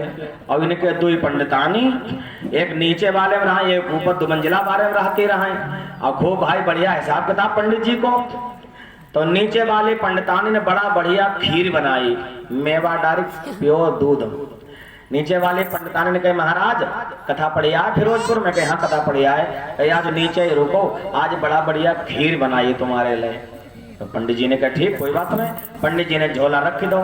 और इनके दो पंडितानी एक नीचे वाले में रहे, एक ऊपर दो मंजिला वाले में रहती रहे, और खूब भाई बढ़िया हिसाब किताब पंडित जी को। तो नीचे वाले पंडितानी ने बड़ा बढ़िया खीर बनाई, मेवा डायरेक्ट प्योर दूध। नीचे वाले पंडितानी ने कहा महाराज कथा पढ़ी आए फिरोजपुर में? कहा कथा पढ़ी आए। आज नीचे रुको, आज बड़ा बढ़िया खीर बनाई तुम्हारे लिए। तो पंडित जी ने कहा ठीक कोई बात नहीं। पंडित जी ने झोला रख दो,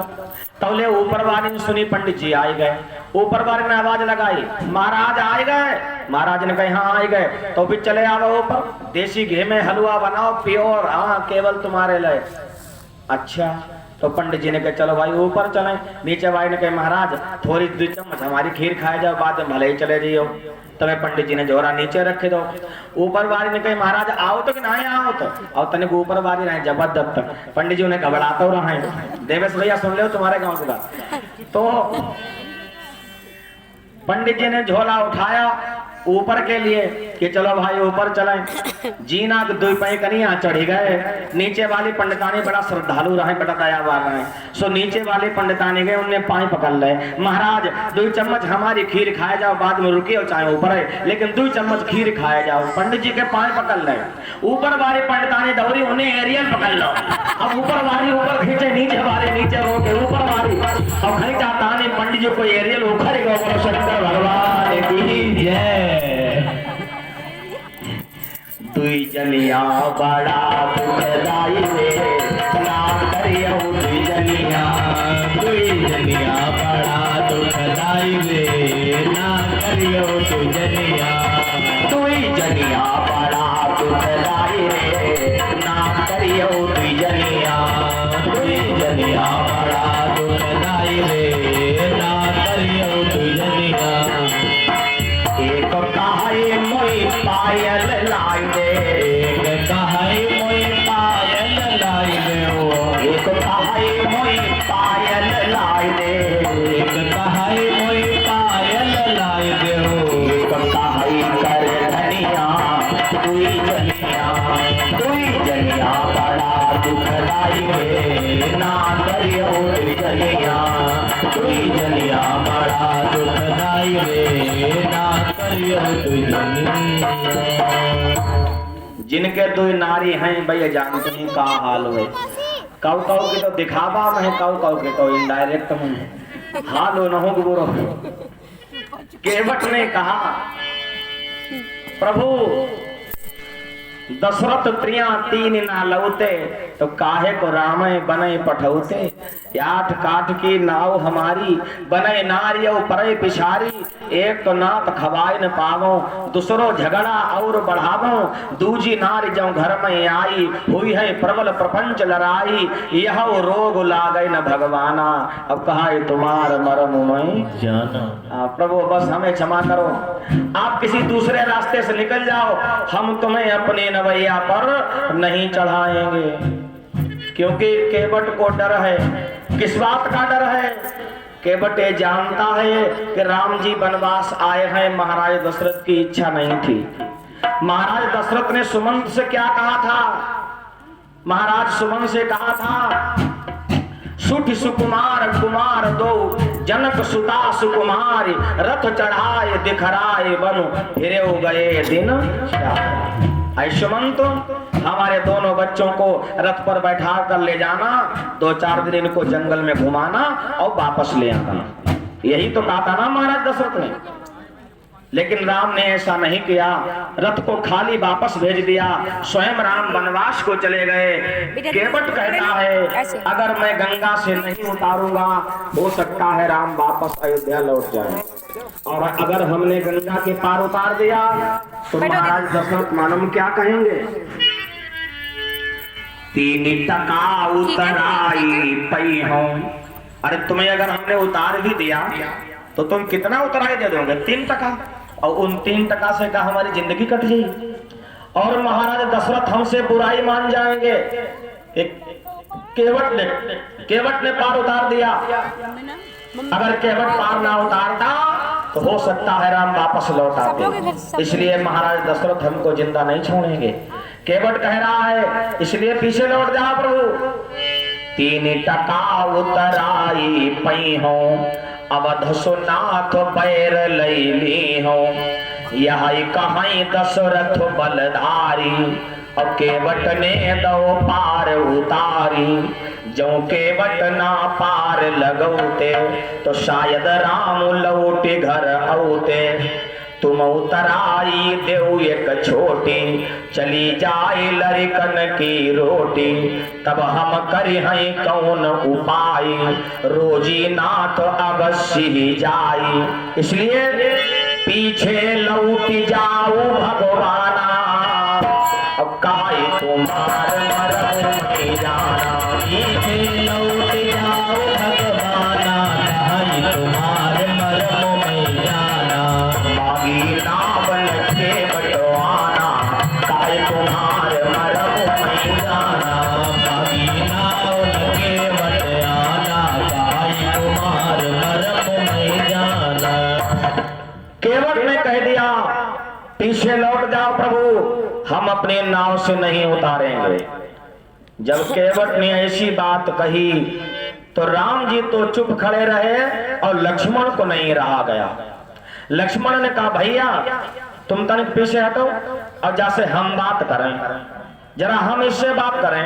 तौले ऊपर वाले ने सुनी, पंडित जी आए गए। ऊपर वाले ने आवाज लगाई महाराज आए गए। महाराज ने कहा हाँ आए गए। तो भी चले आओ ऊपर, देसी घी में हलवा बनाओ प्योर, हाँ केवल तुम्हारे लिए। अच्छा तो पंडित जी ने कहा चलो भाई ऊपर चलें। नीचे भाई ने कहा महाराज थोड़ी 2 चम्मच हमारी खीर खाए जाओ, बाद में भले ही चले जाइयो। तब पंडित जी ने जोरा नीचे रखे दो। ऊपर वाली ने कहा महाराज आओ तो कि नहीं आओ तो और तनिक ऊपर वाली रहे जबरदस्त। पंडित जी उन्हें घबराता रहे। देवेश भैया सुन लो तुम्हारे गाँव की बात। तो पंडित जी ने झोला उठाया ऊपर के लिए कि चलो भाई ऊपर चलें। जीना 2 पैकनियां चढ़ी गए। नीचे वाली पंडितानी बड़ा श्रद्धालु रहे, बड़ा दयावान रहे। सो नीचे वाले पंडितानी गए, उनने पाए पकड़ ले। महाराज 2 चम्मच हमारी खीर खाए जाओ, बाद में रुके हो चाहे ऊपर है, लेकिन 2 चम्मच खीर खाए जाओ। पंडित जी के पाए पकड़ ले। ऊपर वाली पंडितानी दौड़ी, उन्हें एरियल पकड़ लो। अब ऊपर वाली ऊपर खींचे, नीचे वाले नीचे रोके, ऊपर वाली अब कहीं जाता नहीं। पंडित जी को एरियल उखड़ गया। शंकर भगवान की जय। 2 जनिया बड़ा दुखदाई रे ना करियो 2 जनिया। 2 जनिया बड़ा दुखदाई रे ना करियो 2 जनिया। 2 जनिया बड़ा दुखदाई रे ना करियो 2 जनिया। 2 जनिया बड़ा दुखदाई रे ना करियो 2 जनिया। एक कहाई मोई पायल लाई दे। एक कहाई मोई पायल लाई दे। एक कहाई मोई पायल लाई दे। एक कहाई मोई पायल लाई दे। एक कहाई कर धनिया 2 जनिया। 2 जनिया बड़ा दुखदाई रे ना करियो 2 जनिया। 2 जनिया बड़ा दुखदाई रे ना करियो 2 जनिया। जिनके 2 नारी हैं भैया जानते हैं का हाल हुए। कौ कौ के तो दिखावा में है, कौ कौ के तो इनडायरेक्ट में हाल हो न हो गुरु। केवट ने कहा प्रभु दशरथ प्रिया 3 ना लौते तो काहे को रामय बने पठौते। 8 काठ की नाव हमारी बने नारियो परे पिछारी। एक तो नात खवाई न पावो, दूसरो झगड़ा और बढ़ावो। दूजी नारी जब घर में आई, हुई है प्रबल प्रपंच लड़ाई। यह रोग लागे न भगवाना, अब कहा तुम्हार मरम में जाना। प्रभु बस हमें क्षमा करो, आप किसी दूसरे रास्ते से निकल जाओ, हम तुम्हें अपने नवैया पर नहीं चढ़ाएंगे। क्योंकि केवट को डर है। किस बात का डर है? केवट ये जानता है कि राम जी वनवास आए हैं, महाराज दशरथ की इच्छा नहीं थी। महाराज दशरथ ने सुमंत से क्या कहा था? महाराज सुमंत से कहा था सुठ सुकुमार कुमार 2 जनक सुता सुकुमारी। रथ चढ़ाए दिखराए बनु फिरे हो गए दिन। सुमंत हमारे दोनों बच्चों को रथ पर बैठा कर ले जाना, 2-4 दिन इनको जंगल में घुमाना और वापस ले आना। यही तो कहा था ना महाराज दशरथ ने। लेकिन राम ने ऐसा नहीं किया, रथ को खाली वापस भेज दिया। स्वयं राम वनवास को चले गए। केवट कहता है अगर मैं गंगा से नहीं उतारूंगा, हो सकता है राम वापस अयोध्या लौट जाए। और अगर हमने गंगा के पार उतार दिया तो महाराज दशरथ मालूम क्या कहेंगे? 3 टका उतराई पई हो। अरे तुम्हें अगर हमने उतार भी दिया तो तुम कितना उतराई दे दोगे? 3 टका। और उन 3 टका से क्या हमारी जिंदगी कट जाएगी? और महाराज दशरथ हमसे बुराई मान जाएंगे। केवट ने पार उतार दिया। अगर केवट पार ना उतारता तो हो सकता है राम वापस लौट आते। इसलिए महाराज दशरथ हमको जिंदा नहीं छोड़ेंगे। केवट कह रहा है इसलिए पीछे लौट जा प्रभु। 3 टका उतराई पई हो, अवध सुनाथ पैर लैली हो। यह कहीं दशरथ बलधारी, और केवट ने 2 पार उतारी। जो केवट ना पार लगौते तो शायद राम लौटे घर औते। तुम उतराई देव एक छोटी, चली जाए लड़कन की रोटी। तब हम करी हैं कौन उपाय, रोजी नाथ अवश्य ही जाई। इसलिए पीछे लौट जाओ भगवाना, अब काहे तुम्हार मरम में जाना। पीछे लौट पीछे लौट जाओ प्रभु, हम अपने नाव से नहीं उतारेंगे। जब केवट ने ऐसी बात कही तो राम जी तो चुप खड़े रहे और लक्ष्मण को नहीं रहा गया। लक्ष्मण ने कहा भैया तुम तनिक पीछे हटो और जैसे हम बात करें, जरा हम इससे बात करें,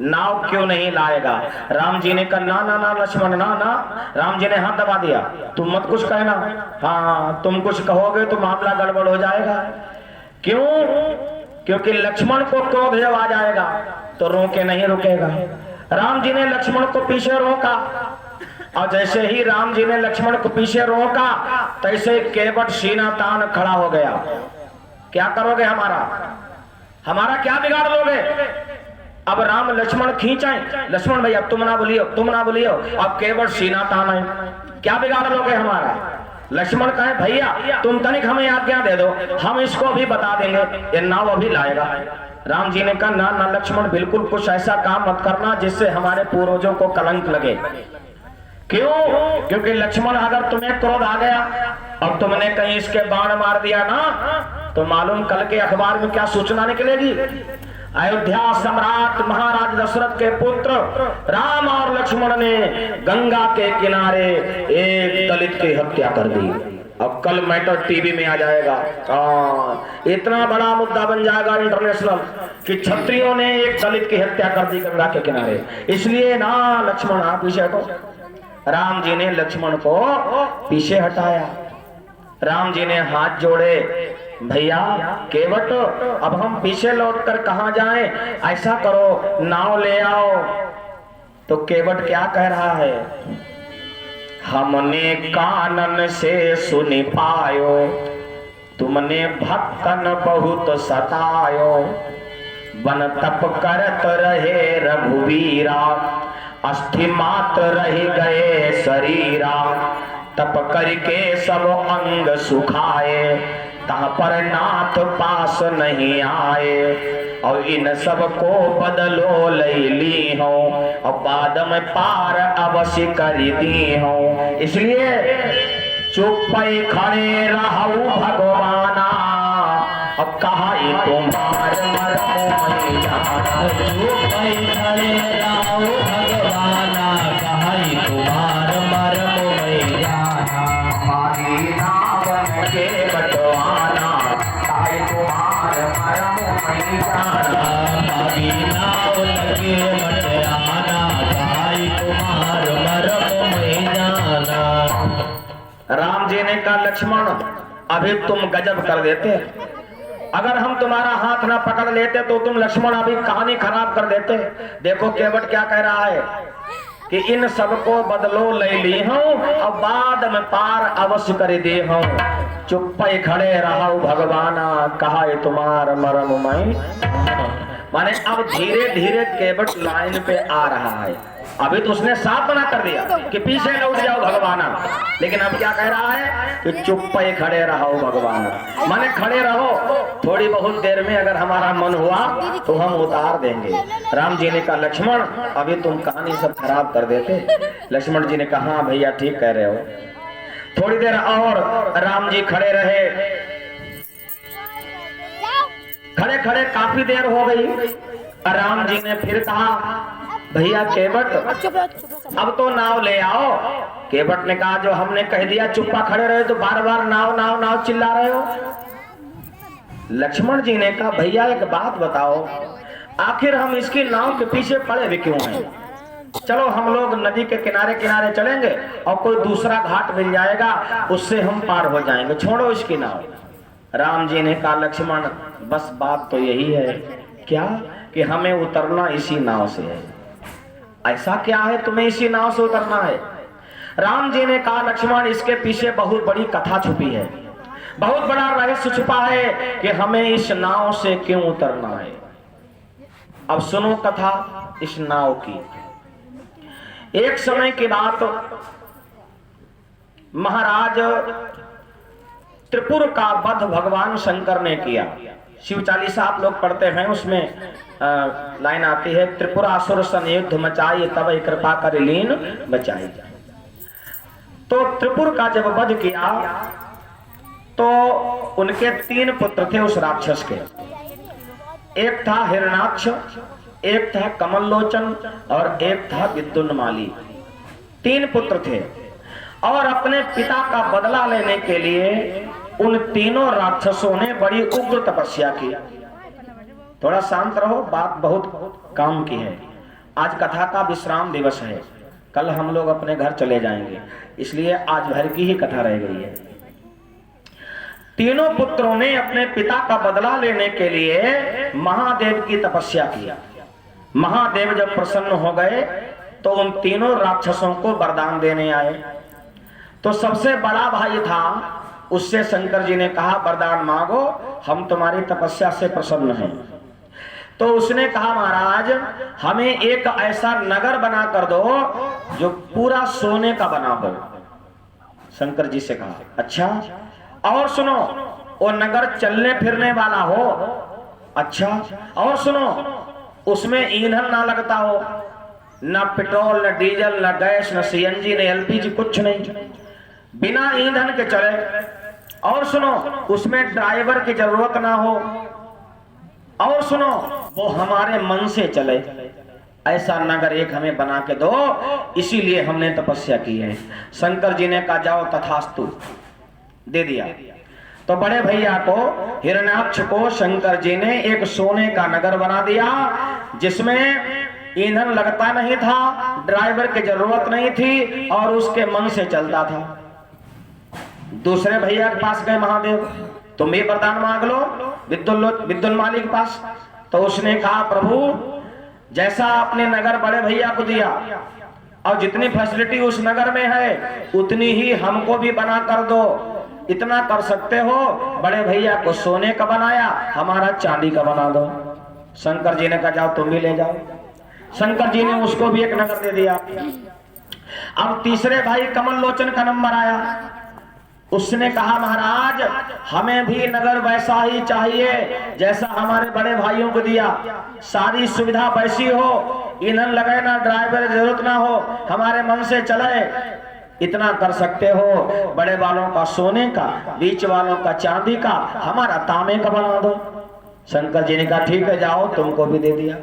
नाव क्यों नहीं लाएगा। राम जी ने कहा ना ना ना लक्ष्मण ना ना। राम जी ने हाथ दबा दिया, तुम मत कुछ कहना, हाँ तुम कुछ कहोगे तो मामला गड़बड़ हो जाएगा। क्यों? क्योंकि लक्ष्मण को क्रोध जब आ जाएगा तो रोके नहीं रुकेगा। राम जी ने लक्ष्मण को पीछे रोका और जैसे ही राम जी ने लक्ष्मण को पीछे रोका तैसे केवट सीना तान खड़ा हो गया। क्या करोगे हमारा क्या बिगाड़ लोगे। अब राम लक्ष्मण खींचाए, लक्ष्मण भैया तुम ना बोलियो, अब केवट सीना तान है, क्या बिगाड़ लोगे हमारा। लक्ष्मण कहे भैया तुम तनिक हमें आज्ञा दे दो, हम इसको अभी बता देंगे, ये नाव अभी लाएगा। राम जी ने कहा ना ना लक्ष्मण बिल्कुल कुछ ऐसा काम मत करना जिससे हमारे पूर्वजों को कलंक लगे। क्यों? क्योंकि लक्ष्मण अगर तुम्हें क्रोध आ गया और तुमने कहीं इसके बाण मार दिया ना तो मालूम कल के अखबार में क्या सूचना निकलेगी। अयोध्या सम्राट महाराज दशरथ के पुत्र राम और लक्ष्मण ने गंगा के किनारे एक दलित की हत्या कर दी। अब कल मैटर टीवी में आ जाएगा, इतना बड़ा मुद्दा बन जाएगा इंटरनेशनल कि क्षत्रियों ने एक दलित की हत्या कर दी गंगा के किनारे। इसलिए ना लक्ष्मण आप पीछे हटो। राम जी ने लक्ष्मण को पीछे हटाया। राम जी ने हाथ जोड़े, भैया केवट अब हम पीछे लौटकर कहां जाएं, ऐसा करो नाव ले आओ। तो केवट क्या कह रहा है, हमने कानन से सुन पायो, तुमने भक्तन बहुत सतायो, बन तप करत रहे रघुवीरा, अस्थि मात्र रह गए शरीरा, तप करके सब अंग सुखाए, तहाँ पर नाथ पास नहीं आए, और इन सब को बदलो लैली हो, और बाद में पार अवश्य कर दी हो। इसलिए चुप खड़े रहू भगवाना, अब कहा तुम्हार मरम चुप खड़े रहू भगवाना, कहा तुम्हार मरम हमारी नावन के बटवाना, कहा तुम्हार मरम हमारी नावन के बटवाना, कहा तुम्हार मरम जाना। राम जी ने कहा लक्ष्मण अभी तुम गजब कर देते, अगर हम तुम्हारा हाथ ना पकड़ लेते तो तुम लक्ष्मण अभी कहानी खराब कर देते। देखो केवट क्या कह रहा है कि इन सबको बदलो ले ली हूं और बाद में पार अवश्य कर दे हूं। चुप खड़े रहो भगवाना, कहा तुम्हार मरम मैं। माने अब धीरे धीरे केवट लाइन पे आ रहा है। अभी तो उसने साफ मना कर दिया कि पीछे लौट जाओ भगवाना, लेकिन अब क्या कह रहा है कि चुप खड़े रहो भगवाना, माने खड़े रहो, थोड़ी बहुत देर में अगर हमारा मन हुआ तो हम उतार देंगे। राम जी ने कहा लक्ष्मण अभी तुम कहानी सब खराब कर देते। लक्ष्मण जी ने कहा हाँ भैया ठीक कह रहे हो। थोड़ी देर और राम जी खड़े रहे, खड़े खड़े काफी देर हो गई। राम जी ने फिर कहा भैया केवट अब तो नाव ले आओ। केवट ने कहा जो हमने कह दिया चुप्पा खड़े रहे तो बार बार नाव नाव नाव चिल्ला रहे हो। लक्ष्मण जी ने कहा भैया एक बात बताओ, आखिर हम इसकी नाव के पीछे पड़े भी क्यों हैं। चलो हम लोग नदी के किनारे किनारे चलेंगे और कोई दूसरा घाट मिल जाएगा उससे हम पार हो जाएंगे, छोड़ो इसकी नाव। राम जी ने कहा लक्ष्मण बस बात तो यही है क्या कि हमें उतरना इसी नाव से है। ऐसा क्या है तुम्हें इसी नाव से उतरना है। राम जी ने कहा लक्ष्मण इसके पीछे बहुत बड़ी कथा छुपी है, बहुत बड़ा रहस्य छुपा है कि हमें इस नाव से क्यों उतरना है। अब सुनो कथा इस नाव की। एक समय की बात, महाराज त्रिपुर का वध भगवान शंकर ने किया। शिव चालीसा आप लोग पढ़ते हैं, उसमें लाइन आती है त्रिपुरासुर संयुद्ध मचाई तब कृपा कर लीन बचाई। तो त्रिपुर का जब वध किया तो उनके 3 पुत्र थे उस राक्षस के। एक था हिरणाक्ष, एक था कमल लोचन और एक था विद्युन्माली। 3 पुत्र थे और अपने पिता का बदला लेने के लिए उन तीनों राक्षसों ने बड़ी उग्र तपस्या की। थोड़ा शांत रहो, बात बहुत काम की है। आज कथा का विश्राम दिवस है, कल हम लोग अपने घर चले जाएंगे, इसलिए आज भर की ही कथा रह गई है। तीनों पुत्रों ने अपने पिता का बदला लेने के लिए महादेव की तपस्या की। महादेव जब प्रसन्न हो गए तो उन तीनों राक्षसों को वरदान देने आए। तो सबसे बड़ा भाई था, उससे शंकर जी ने कहा वरदान मांगो, हम तुम्हारी तपस्या से प्रसन्न हैं। तो उसने कहा महाराज हमें एक ऐसा नगर बना कर दो जो पूरा सोने का बना हो। शंकर जी से कहा अच्छा, और सुनो वो नगर चलने फिरने वाला हो। अच्छा, और सुनो उसमें ईंधन ना लगता हो, ना पेट्रोल न डीजल न गैस न सीएनजी न एलपीजी, कुछ नहीं, बिना ईंधन के चले। और सुनो उसमें ड्राइवर की जरूरत ना हो। और सुनो वो हमारे मन से चले। ऐसा नगर एक हमें बना के दो, इसीलिए हमने तपस्या की है। शंकर जी ने कहा जाओ तथास्तु, दे दिया। तो बड़े भैया को हिरण्याक्ष को शंकर जी ने एक सोने का नगर बना दिया जिसमें ईंधन लगता नहीं था, ड्राइवर की जरूरत नहीं थी और उसके मन से चलता था। दूसरे भैया के पास गए महादेव, तुम भी वरदान मांग लो विद्युन्माली के पास। तो उसने कहा प्रभु जैसा आपने नगर बड़े भैया को दिया और जितनी फैसिलिटी उस नगर में है उतनी ही हमको भी बना कर दो। इतना कर सकते हो, बड़े भैया को सोने का बनाया, हमारा चांदी का बना दो। शंकर जी ने कहा जाओ तुम भी ले जाओ। शंकर जी ने उसको भी एक नगर दे दिया। अब तीसरे भाई कमल लोचन का नंबर आया। उसने कहा महाराज हमें भी नगर वैसा ही चाहिए जैसा हमारे बड़े भाइयों को दिया, सारी सुविधा वैसी हो, ईंधन लगे ना, ड्राइवर की जरूरत ना हो, हमारे मन से चले। इतना कर सकते हो, बड़े वालों का सोने का, बीच वालों का चांदी का, हमारा तांबे का बना दो। शंकर जी ने कहा ठीक है जाओ, तुमको भी दे दिया।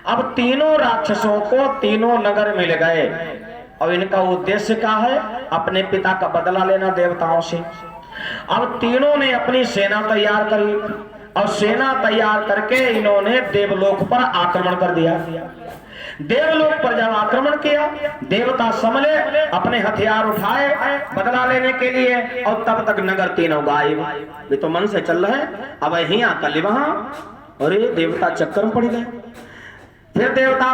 अब तीनों राक्षसों को तीनों नगर मिल गए और इनका उद्देश्य क्या है? अपने पिता का बदला लेना देवताओं से। अब तीनों ने अपनी सेना तैयार करी और सेना तैयार करके इन्होंने देवलोक पर आक्रमण कर दिया। देवलोक पर जब आक्रमण किया, देवता संभले, अपने हथियार उठाए बदला लेने के लिए, और तब तक नगर तीनों गायब। ये तो मन से चल रहे, अब यहीं आकर वहां, अरे देवता चक्कर में पड़ गए। फिर देवता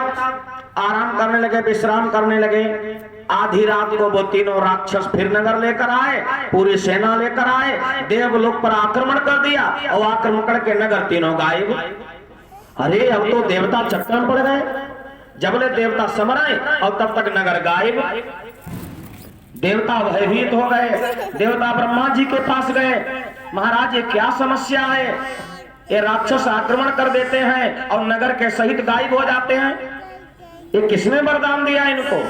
आराम करने लगे, विश्राम करने लगे। आधी रात को वो तीनों राक्षस फिर नगर लेकर आए, पूरी सेना लेकर आए, देवलोक पर आक्रमण कर दिया और आक्रमण करके नगर तीनों गायब। अरे अब तो देवता चक्कर में पड़ गए। जबले देवता समराए और तब तक नगर गायब। देवता भयभीत हो गए। देवता ब्रह्मा जी के पास गए, महाराज ये क्या समस्या है? ये राक्षस आक्रमण कर देते हैं और नगर के सहित गायब हो जाते हैं, ये किसने वरदान दिया इनको?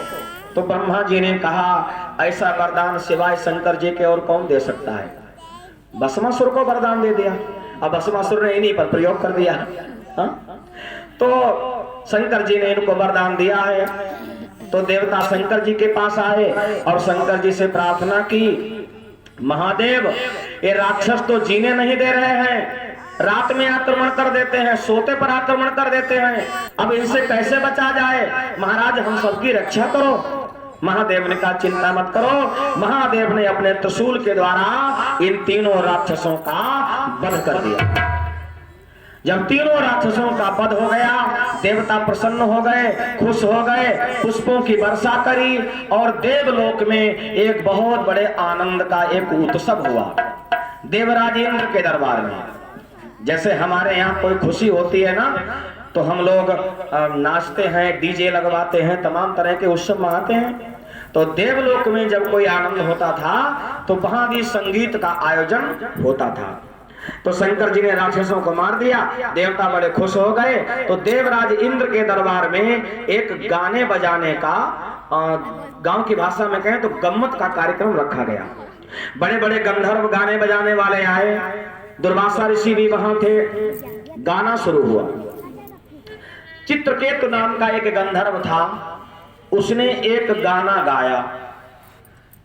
तो ब्रह्मा जी ने कहा ऐसा वरदान सिवाय शंकर जी के और कौन दे सकता है? भस्मासुर को वरदान दे दिया। अब भस्मासुर ने इन्हीं पर प्रयोग कर दिया। हा? तो शंकर जी ने इनको वरदान दिया है। तो देवता शंकर जी के पास आए और शंकर जी से प्रार्थना की, महादेव ये राक्षस तो जीने नहीं दे रहे हैं, रात में आक्रमण कर देते हैं, सोते पर आक्रमण कर देते हैं, अब इनसे कैसे बचा जाए? महाराज हम सबकी रक्षा करो। महादेव ने कहा चिंता मत करो। महादेव ने अपने त्रिशूल के द्वारा इन तीनों राक्षसों का वध कर दिया। जब तीनों राक्षसों का वध हो गया, देवता प्रसन्न हो गए, खुश हो गए, पुष्पों की वर्षा करी और देवलोक में एक बहुत बड़े आनंद का एक उत्सव हुआ देवराज इंद्र के दरबार में। जैसे हमारे यहाँ कोई खुशी होती है ना, तो हम लोग नाचते हैं, डीजे लगवाते हैं, तमाम तरह के उत्सव मनाते हैं। तो देवलोक में जब कोई आनंद होता था तो वहां भी संगीत का आयोजन होता था। तो शंकर जी ने राक्षसों को मार दिया, देवता बड़े खुश हो गए। तो देवराज इंद्र के दरबार में एक गाने बजाने का, गांव की भाषा में कहें तो गम्मत का कार्यक्रम रखा गया। बड़े बड़े गंधर्व गाने बजाने वाले आए, दुर्वासा ऋषि भी वहां थे। गाना शुरू हुआ। चित्रकेतु नाम का एक गंधर्व था, उसने एक गाना गाया।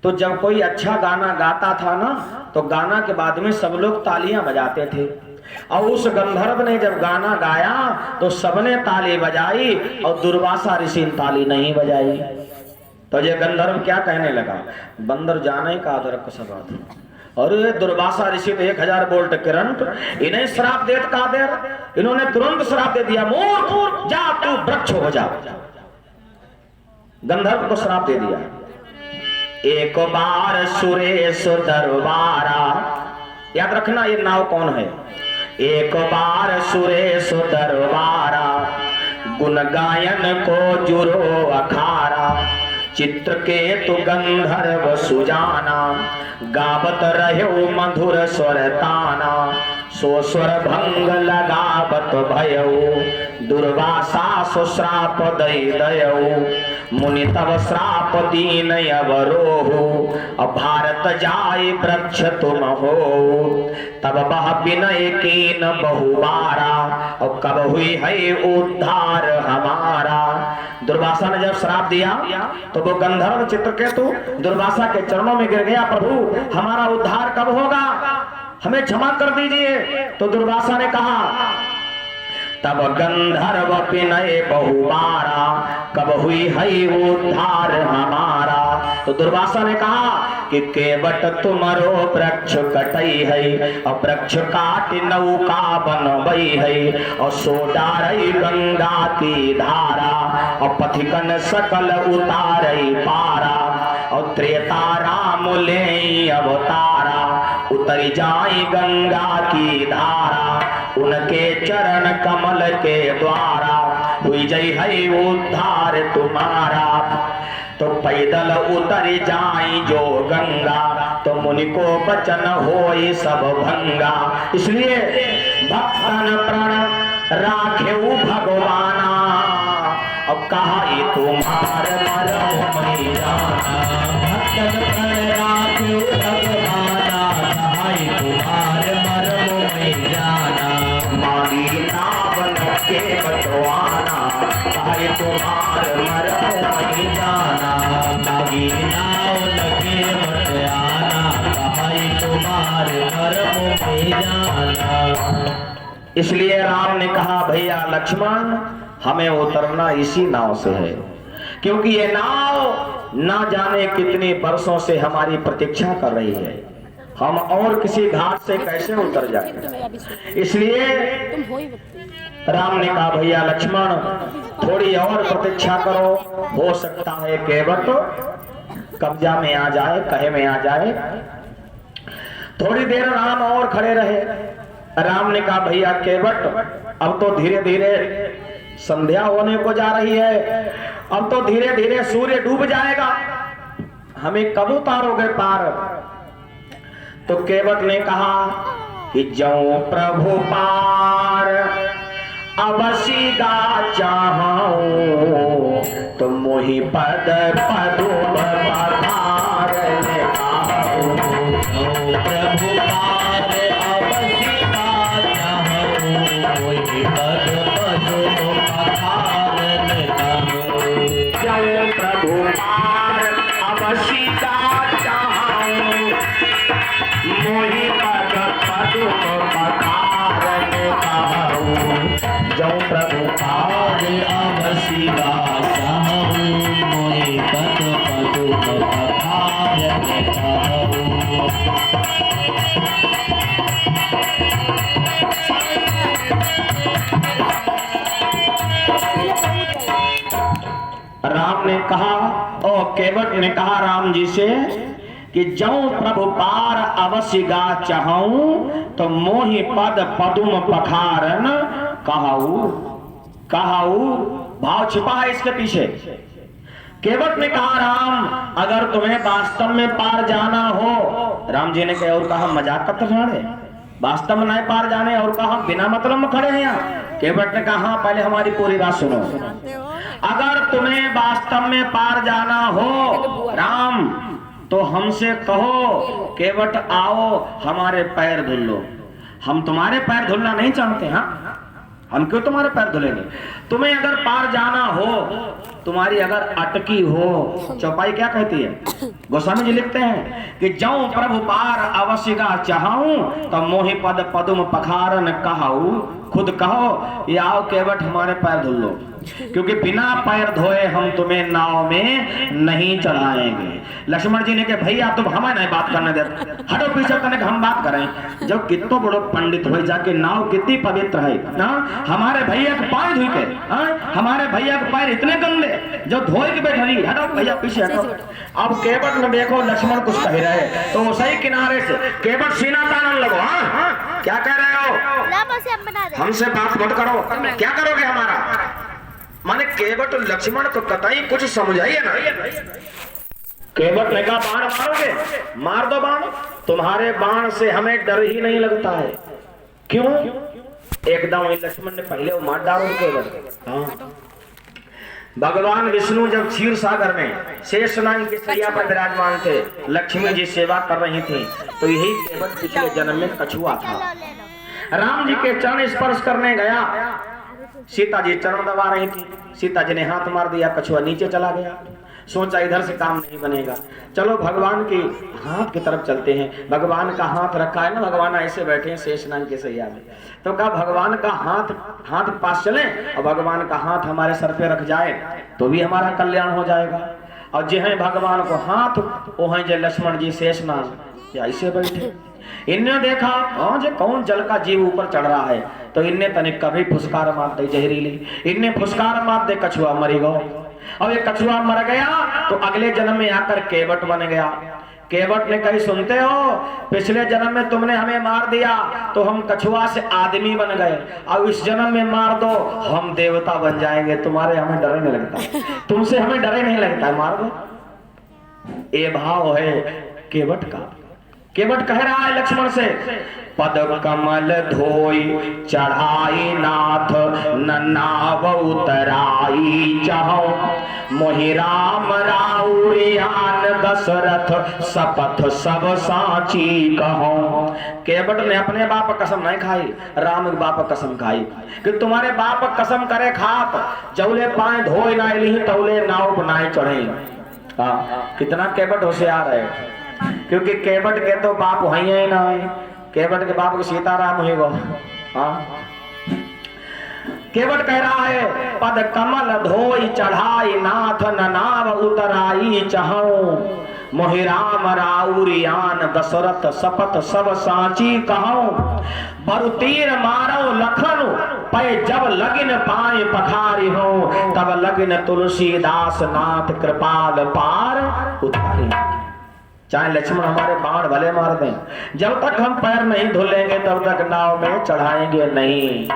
तो जब कोई अच्छा गाना गाता था ना, तो गाना के बाद में सब लोग तालियां बजाते थे। और उस गंधर्व ने जब गाना गाया तो सबने ताली बजाई और दुर्वासा ऋषि ने ताली नहीं बजाई। तो ये गंधर्व क्या कहने लगा, बंदर जाने का अदरक सबाद। और दुर्वासा ऋषि तो 1000 वोल्ट करंट, इन्हें श्राप देत का देर। इन्होंने तुरंत श्राप दे दिया, मूर्ख जा तू वृक्ष हो जा। गंधर्व को श्राप दे दिया। एक बार सुरेश दरबारा, याद रखना ये नाव कौन है। एक बार सुरेश दरबारा, गुण गायन को जुरो अखारा। चित्रकेतु गंधर्व सुजाना, गावत रहो मधुर स्वर ताना। सो स्वर भंग लगावत भयो, दुर्वासा सो श्राप दई दयो। मुनि तब श्राप दीन अवरोहु, अब भारत जाय वृक्ष तुम हो। तब बह विनय कीन बहुबारा, और कब हुई है उद्धार हमारा। दुर्वासा ने जब श्राप दिया तो वो गंधर्व चित्रकेतु दुर्वासा के चरणों में गिर गया, प्रभु हमारा उद्धार कब होगा, हमें क्षमा कर दीजिए। तो दुर्वासा ने कहा, तब गंधर्व विनय बहुबारा, कब हुई है उद्धार हमारा। तो दुर्वासा ने कहा कि केवट तुमरो वृक्ष कटई है, और वृक्ष काट नौका बनबई है। और सो डारई गंगा की धारा, और पथिकन सकल उतारई पारा। और त्रेता राम ले अवतारा, उतर जाई गंगा की धारा। उनके चरण कमल के द्वारा, हुई जय है उद्धार तुम्हारा। तो पैदल उतर जाई जो गंगा, तो मुनि को बचन होई सब भंगा। इसलिए भक्तन प्रण राखे भगवाना, अब कहा तुम्हार मरम मैं जाना। भक्तन प्रण राखे भगवाना, कहा तुम्हार मरम मैं जाना। मांगी नावन के बटवाना, कहा तुम्हार मरम मैं जाना। मांगी नावन के बटवाना, कहा तुम्हार मरम मैं जाना। इसलिए राम ने कहा, भैया लक्ष्मण हमें उतरना इसी नाव से है, क्योंकि ये नाव ना जाने कितने वर्षों से हमारी प्रतीक्षा कर रही है। हम और किसी घाट से कैसे उतर जाएंगे। इसलिए राम ने कहा, भैया लक्ष्मण थोड़ी और प्रतीक्षा करो, हो सकता है केवट कब्जा में आ जाए, कहे में आ जाए। थोड़ी देर राम और खड़े रहे। राम ने कहा, भैया केवट अब तो धीरे धीरे संध्या होने को जा रही है, अब तो धीरे धीरे सूर्य डूब जाएगा, हमें कब उतारोगे पार। तो केवट ने कहा कि जाऊं प्रभु पार अवसी गा चाहूं, तो मोहि पद पदुम पधारने आऊं। प्रभु पार अवसी गा चाहूं, मोहि पद पदुम पधारने आऊं। जाऊं प्रभु पार अवसी गा चाहूं, मोहि पद पदुम पधारने आऊं। जाऊं प्रभु पार अवसी गा चाहूं, मोहि पद पदुम पधारने आऊं। राम ने कहा, और केवट ने कहा राम जी से कि जाऊं प्रभु पार अवश्य गा चाहूं, तो मोहि पद पदुम पखारन कहाऊ। कहाऊ भाव छिपा है इसके पीछे। केवट ने कहा, राम अगर तुम्हें वास्तव में पार जाना हो। राम जी ने कहा, और कहा मजाक करते खड़े, वास्तव में नहीं पार जाने, और कहा बिना मतलब में खड़े हैं यहाँ। केवट ने कहा, पहले हमारी पूरी बात सुनो। अगर तुम्हें वास्तव में पार जाना हो राम, तो हमसे कहो केवट आओ हमारे पैर धुल लो। हम तुम्हारे पैर धुलना नहीं चाहते। हाँ, हम क्यों तुम्हारे पैर धुलेंगे? तुम्हें अगर पार जाना हो, तुम्हारी अगर अटकी हो, चौपाई क्या कहती है? गोस्वामी जी लिखते हैं कि जाऊं प्रभु पार अवश्य का चाहूं, तो मोहि पद पदुम पखारन कहाऊ। खुद कहो या आओ केवट हमारे पैर धुल लो, क्योंकि बिना पैर धोए हम तुम्हें नाव में नहीं चढ़ाएंगे। लक्ष्मण जी ने कहा भैया तुम हमें नहीं बात करने देते, हटो पीछे करने का हम बात करें। जब कितो बड़ो पंडित हो जाके नाव कितनी पवित्र है ना, हमारे भैया के पैर धुल के, हमारे भैया के पैर इतने गंदे जो धोए के बैठे, हटो भैया पीछे हटो। अब केवट में देखो लक्ष्मण कुछ कह रहे, तो सही किनारे से केवट सीना तानने लगो। हाँ, क्या कह रहे हो? हमसे बात मत करो, क्या करोगे हमारा? माने केवट लक्ष्मण को कतई कुछ समझाइए ना। केवट ने कहा बाण मारोगे? मार दो बाण, तुम्हारे बाण से हमें डर ही नहीं लगता है। क्यों? एकदम लक्ष्मण ने पहले वो मार डालो केवट। हाँ, भगवान विष्णु जब क्षीर सागर में शेषनाग की सैया पर विराजमान थे, लक्ष्मी जी सेवा कर रही थी, तो यही केवट पिछले जन्म में कछुआ था। राम जी के चरण स्पर्श करने गया, सीता जी चरण दबा रही थी, सीता जी ने हाथ मार दिया, कछुआ नीचे चला गया। सोचा इधर से काम नहीं बनेगा, चलो भगवान के हाथ की तरफ चलते हैं। भगवान का हाथ रखा है ना, भगवान ऐसे बैठे हैं शेषनाग के सैया में, तो कहा भगवान का हाथ पास चले और भगवान का हाथ हमारे सर पे रख जाए तो भी हमारा कल्याण हो जाएगा। और जो है भगवान को हाथ, वो है जो लक्ष्मण जी शेषनाग ऐसे बैठे। इनने देखा हाँ जो कौन जल का जीव ऊपर चढ़ रहा है, तो इनने तनिक कभी फुसकार मार दे जहरीली, इनने फुसकार मार दे, कछुआ मरी गो। और ये कछुआ मर गया तो अगले जन्म में आकर केवट बन गया। केवट ने कही सुनते हो, पिछले जन्म में तुमने हमें मार दिया तो हम कछुआ से आदमी बन गए, अब इस जन्म में मार दो हम देवता बन जाएंगे, तुम्हारे हमें डर नहीं लगता, तुमसे हमें डर नहीं लगता है, मार दो। ये भाव है केवट का। केवट कह रहा है लक्ष्मण से, पद कमल धोई चढ़ाई नाथ, नाव उतराई चाहो, मोहि राम राउरियान दशरथ, शपथ सब साची कहो। केवट ने अपने बाप कसम नहीं खाई, राम के बाप कसम खाई कि तुम्हारे बाप कसम करे खाप, जौले पाए धोए ना ली तौले नाव बनाए चढ़े। कितना केवट होशियार है, क्योंकि केवट के तो बाप वही है ना, केवट के बाप को सीताराम ही गो। हाँ, केवट कह रहा है पद कमल धोई चढ़ाई नाथ, नाव उतराई चाहूं, मोहि राम राउरियान दशरथ, शपथ सब साची कहूं। बरु तीर मारो लखन पै, जब लगिन पाए पखारी हो, तब लगिन तुलसीदास नाथ, कृपाल पार उतारी। चाहे लक्ष्मण हमारे बाण भले मार दें, जब तक हम पैर नहीं धुलेंगे तब तक नाव में चढ़ाएंगे नहीं।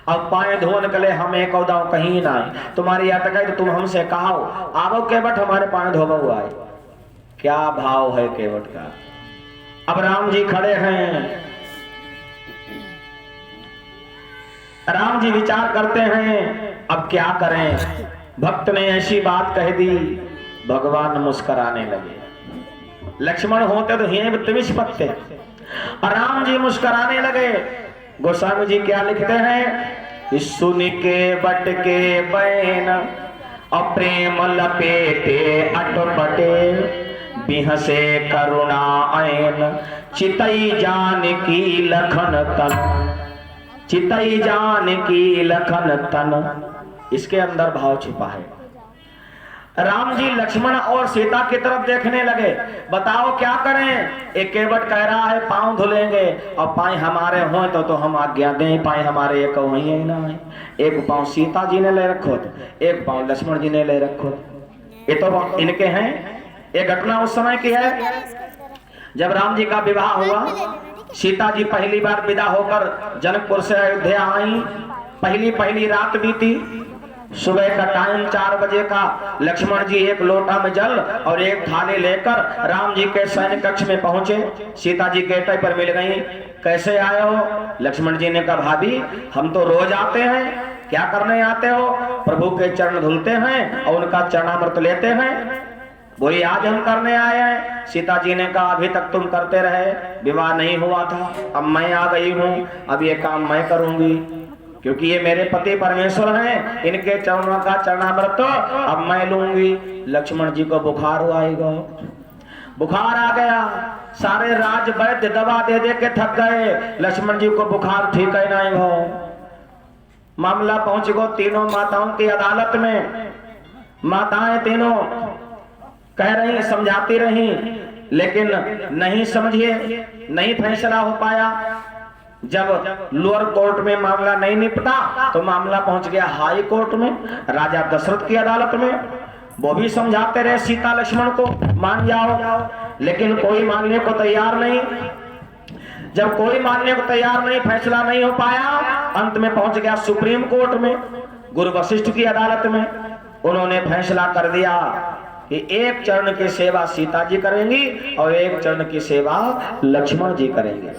अब पाए धोन कले हमें कौदाओ कहीं ना, तुम्हारी अटक है तो तुम हमसे कहो आवो केवट हमारे पाए धोबा हुआ है। क्या भाव है केवट का। अब राम जी खड़े हैं, राम जी विचार करते हैं अब क्या करें। भक्त ने ऐसी बात कह दी, भगवान मुस्कुराने लगे। लक्ष्मण होते तो यहीं बदतमीज पत्ते, और राम जी मुस्कुराने लगे। गोस्वामी जी क्या लिखते हैं, सुन के बट के बैन अप्रेम लपेटे अटपटे, बिहसे करुणा ऐन, चितई जान की लखन तन, चितई जान की लखन तन। इसके अंदर भाव छिपा है। राम जी लक्ष्मण और सीता की तरफ देखने लगे, बताओ क्या करें। एक केवट कह रहा है पांव धुलेंगे, और पाए हमारे हो तो हम आज्ञा दें, पाए हमारे एक वही है ना, एक पांव सीता जी ने ले रखो, एक पांव लक्ष्मण जी ने ले रखो, ये तो इनके हैं। ये घटना उस समय की है जब राम जी का विवाह हुआ। सीता जी पहली बार विदा होकर जनकपुर से अयोध्या आई, पहली रात बीती। सुबह का टाइम 4 बजे का, लक्ष्मण जी एक लोटा में जल और एक थाली लेकर राम जी के सैन्य कक्ष में पहुंचे। सीता जी गेट पर मिल गई, कैसे आए हो? लक्ष्मण जी ने कहा भाभी हम तो रोज आते हैं, क्या करने आते हो? प्रभु के चरण धुलते हैं और उनका चरणामृत लेते हैं। बोली आज हम करने आए हैं। सीता जी ने कहा अभी तक तुम करते रहे, विवाह नहीं हुआ था, अब मैं आ गई हूँ, अब ये काम मैं करूंगी, क्योंकि ये मेरे पति परमेश्वर हैं, इनके चरणों का चरणामृत तो अब मैं लूंगी। लक्ष्मण जी को बुखार आएगा, बुखार आ गया, सारे राज वैद्य दवा दे दे के थक गए, लक्ष्मण जी को बुखार ठीक है नहीं हो। मामला पहुंच गो तीनों माताओं की अदालत में। माताएं तीनों कह रही, समझाती रही, लेकिन नहीं समझिए, नहीं फैसला हो पाया। जब लोअर कोर्ट में मामला नहीं निपटा तो मामला पहुंच गया हाई कोर्ट में, राजा दशरथ की अदालत में। वो भी समझाते रहे सीता लक्ष्मण को मान जाओ, लेकिन कोई मानने को तैयार नहीं। जब कोई मानने को तैयार नहीं, फैसला नहीं हो पाया, अंत में पहुंच गया सुप्रीम कोर्ट में, गुरु वशिष्ठ की अदालत में। उन्होंने फैसला कर दिया कि एक चरण की सेवा सीता जी करेंगी और एक चरण की सेवा लक्ष्मण जी करेंगे।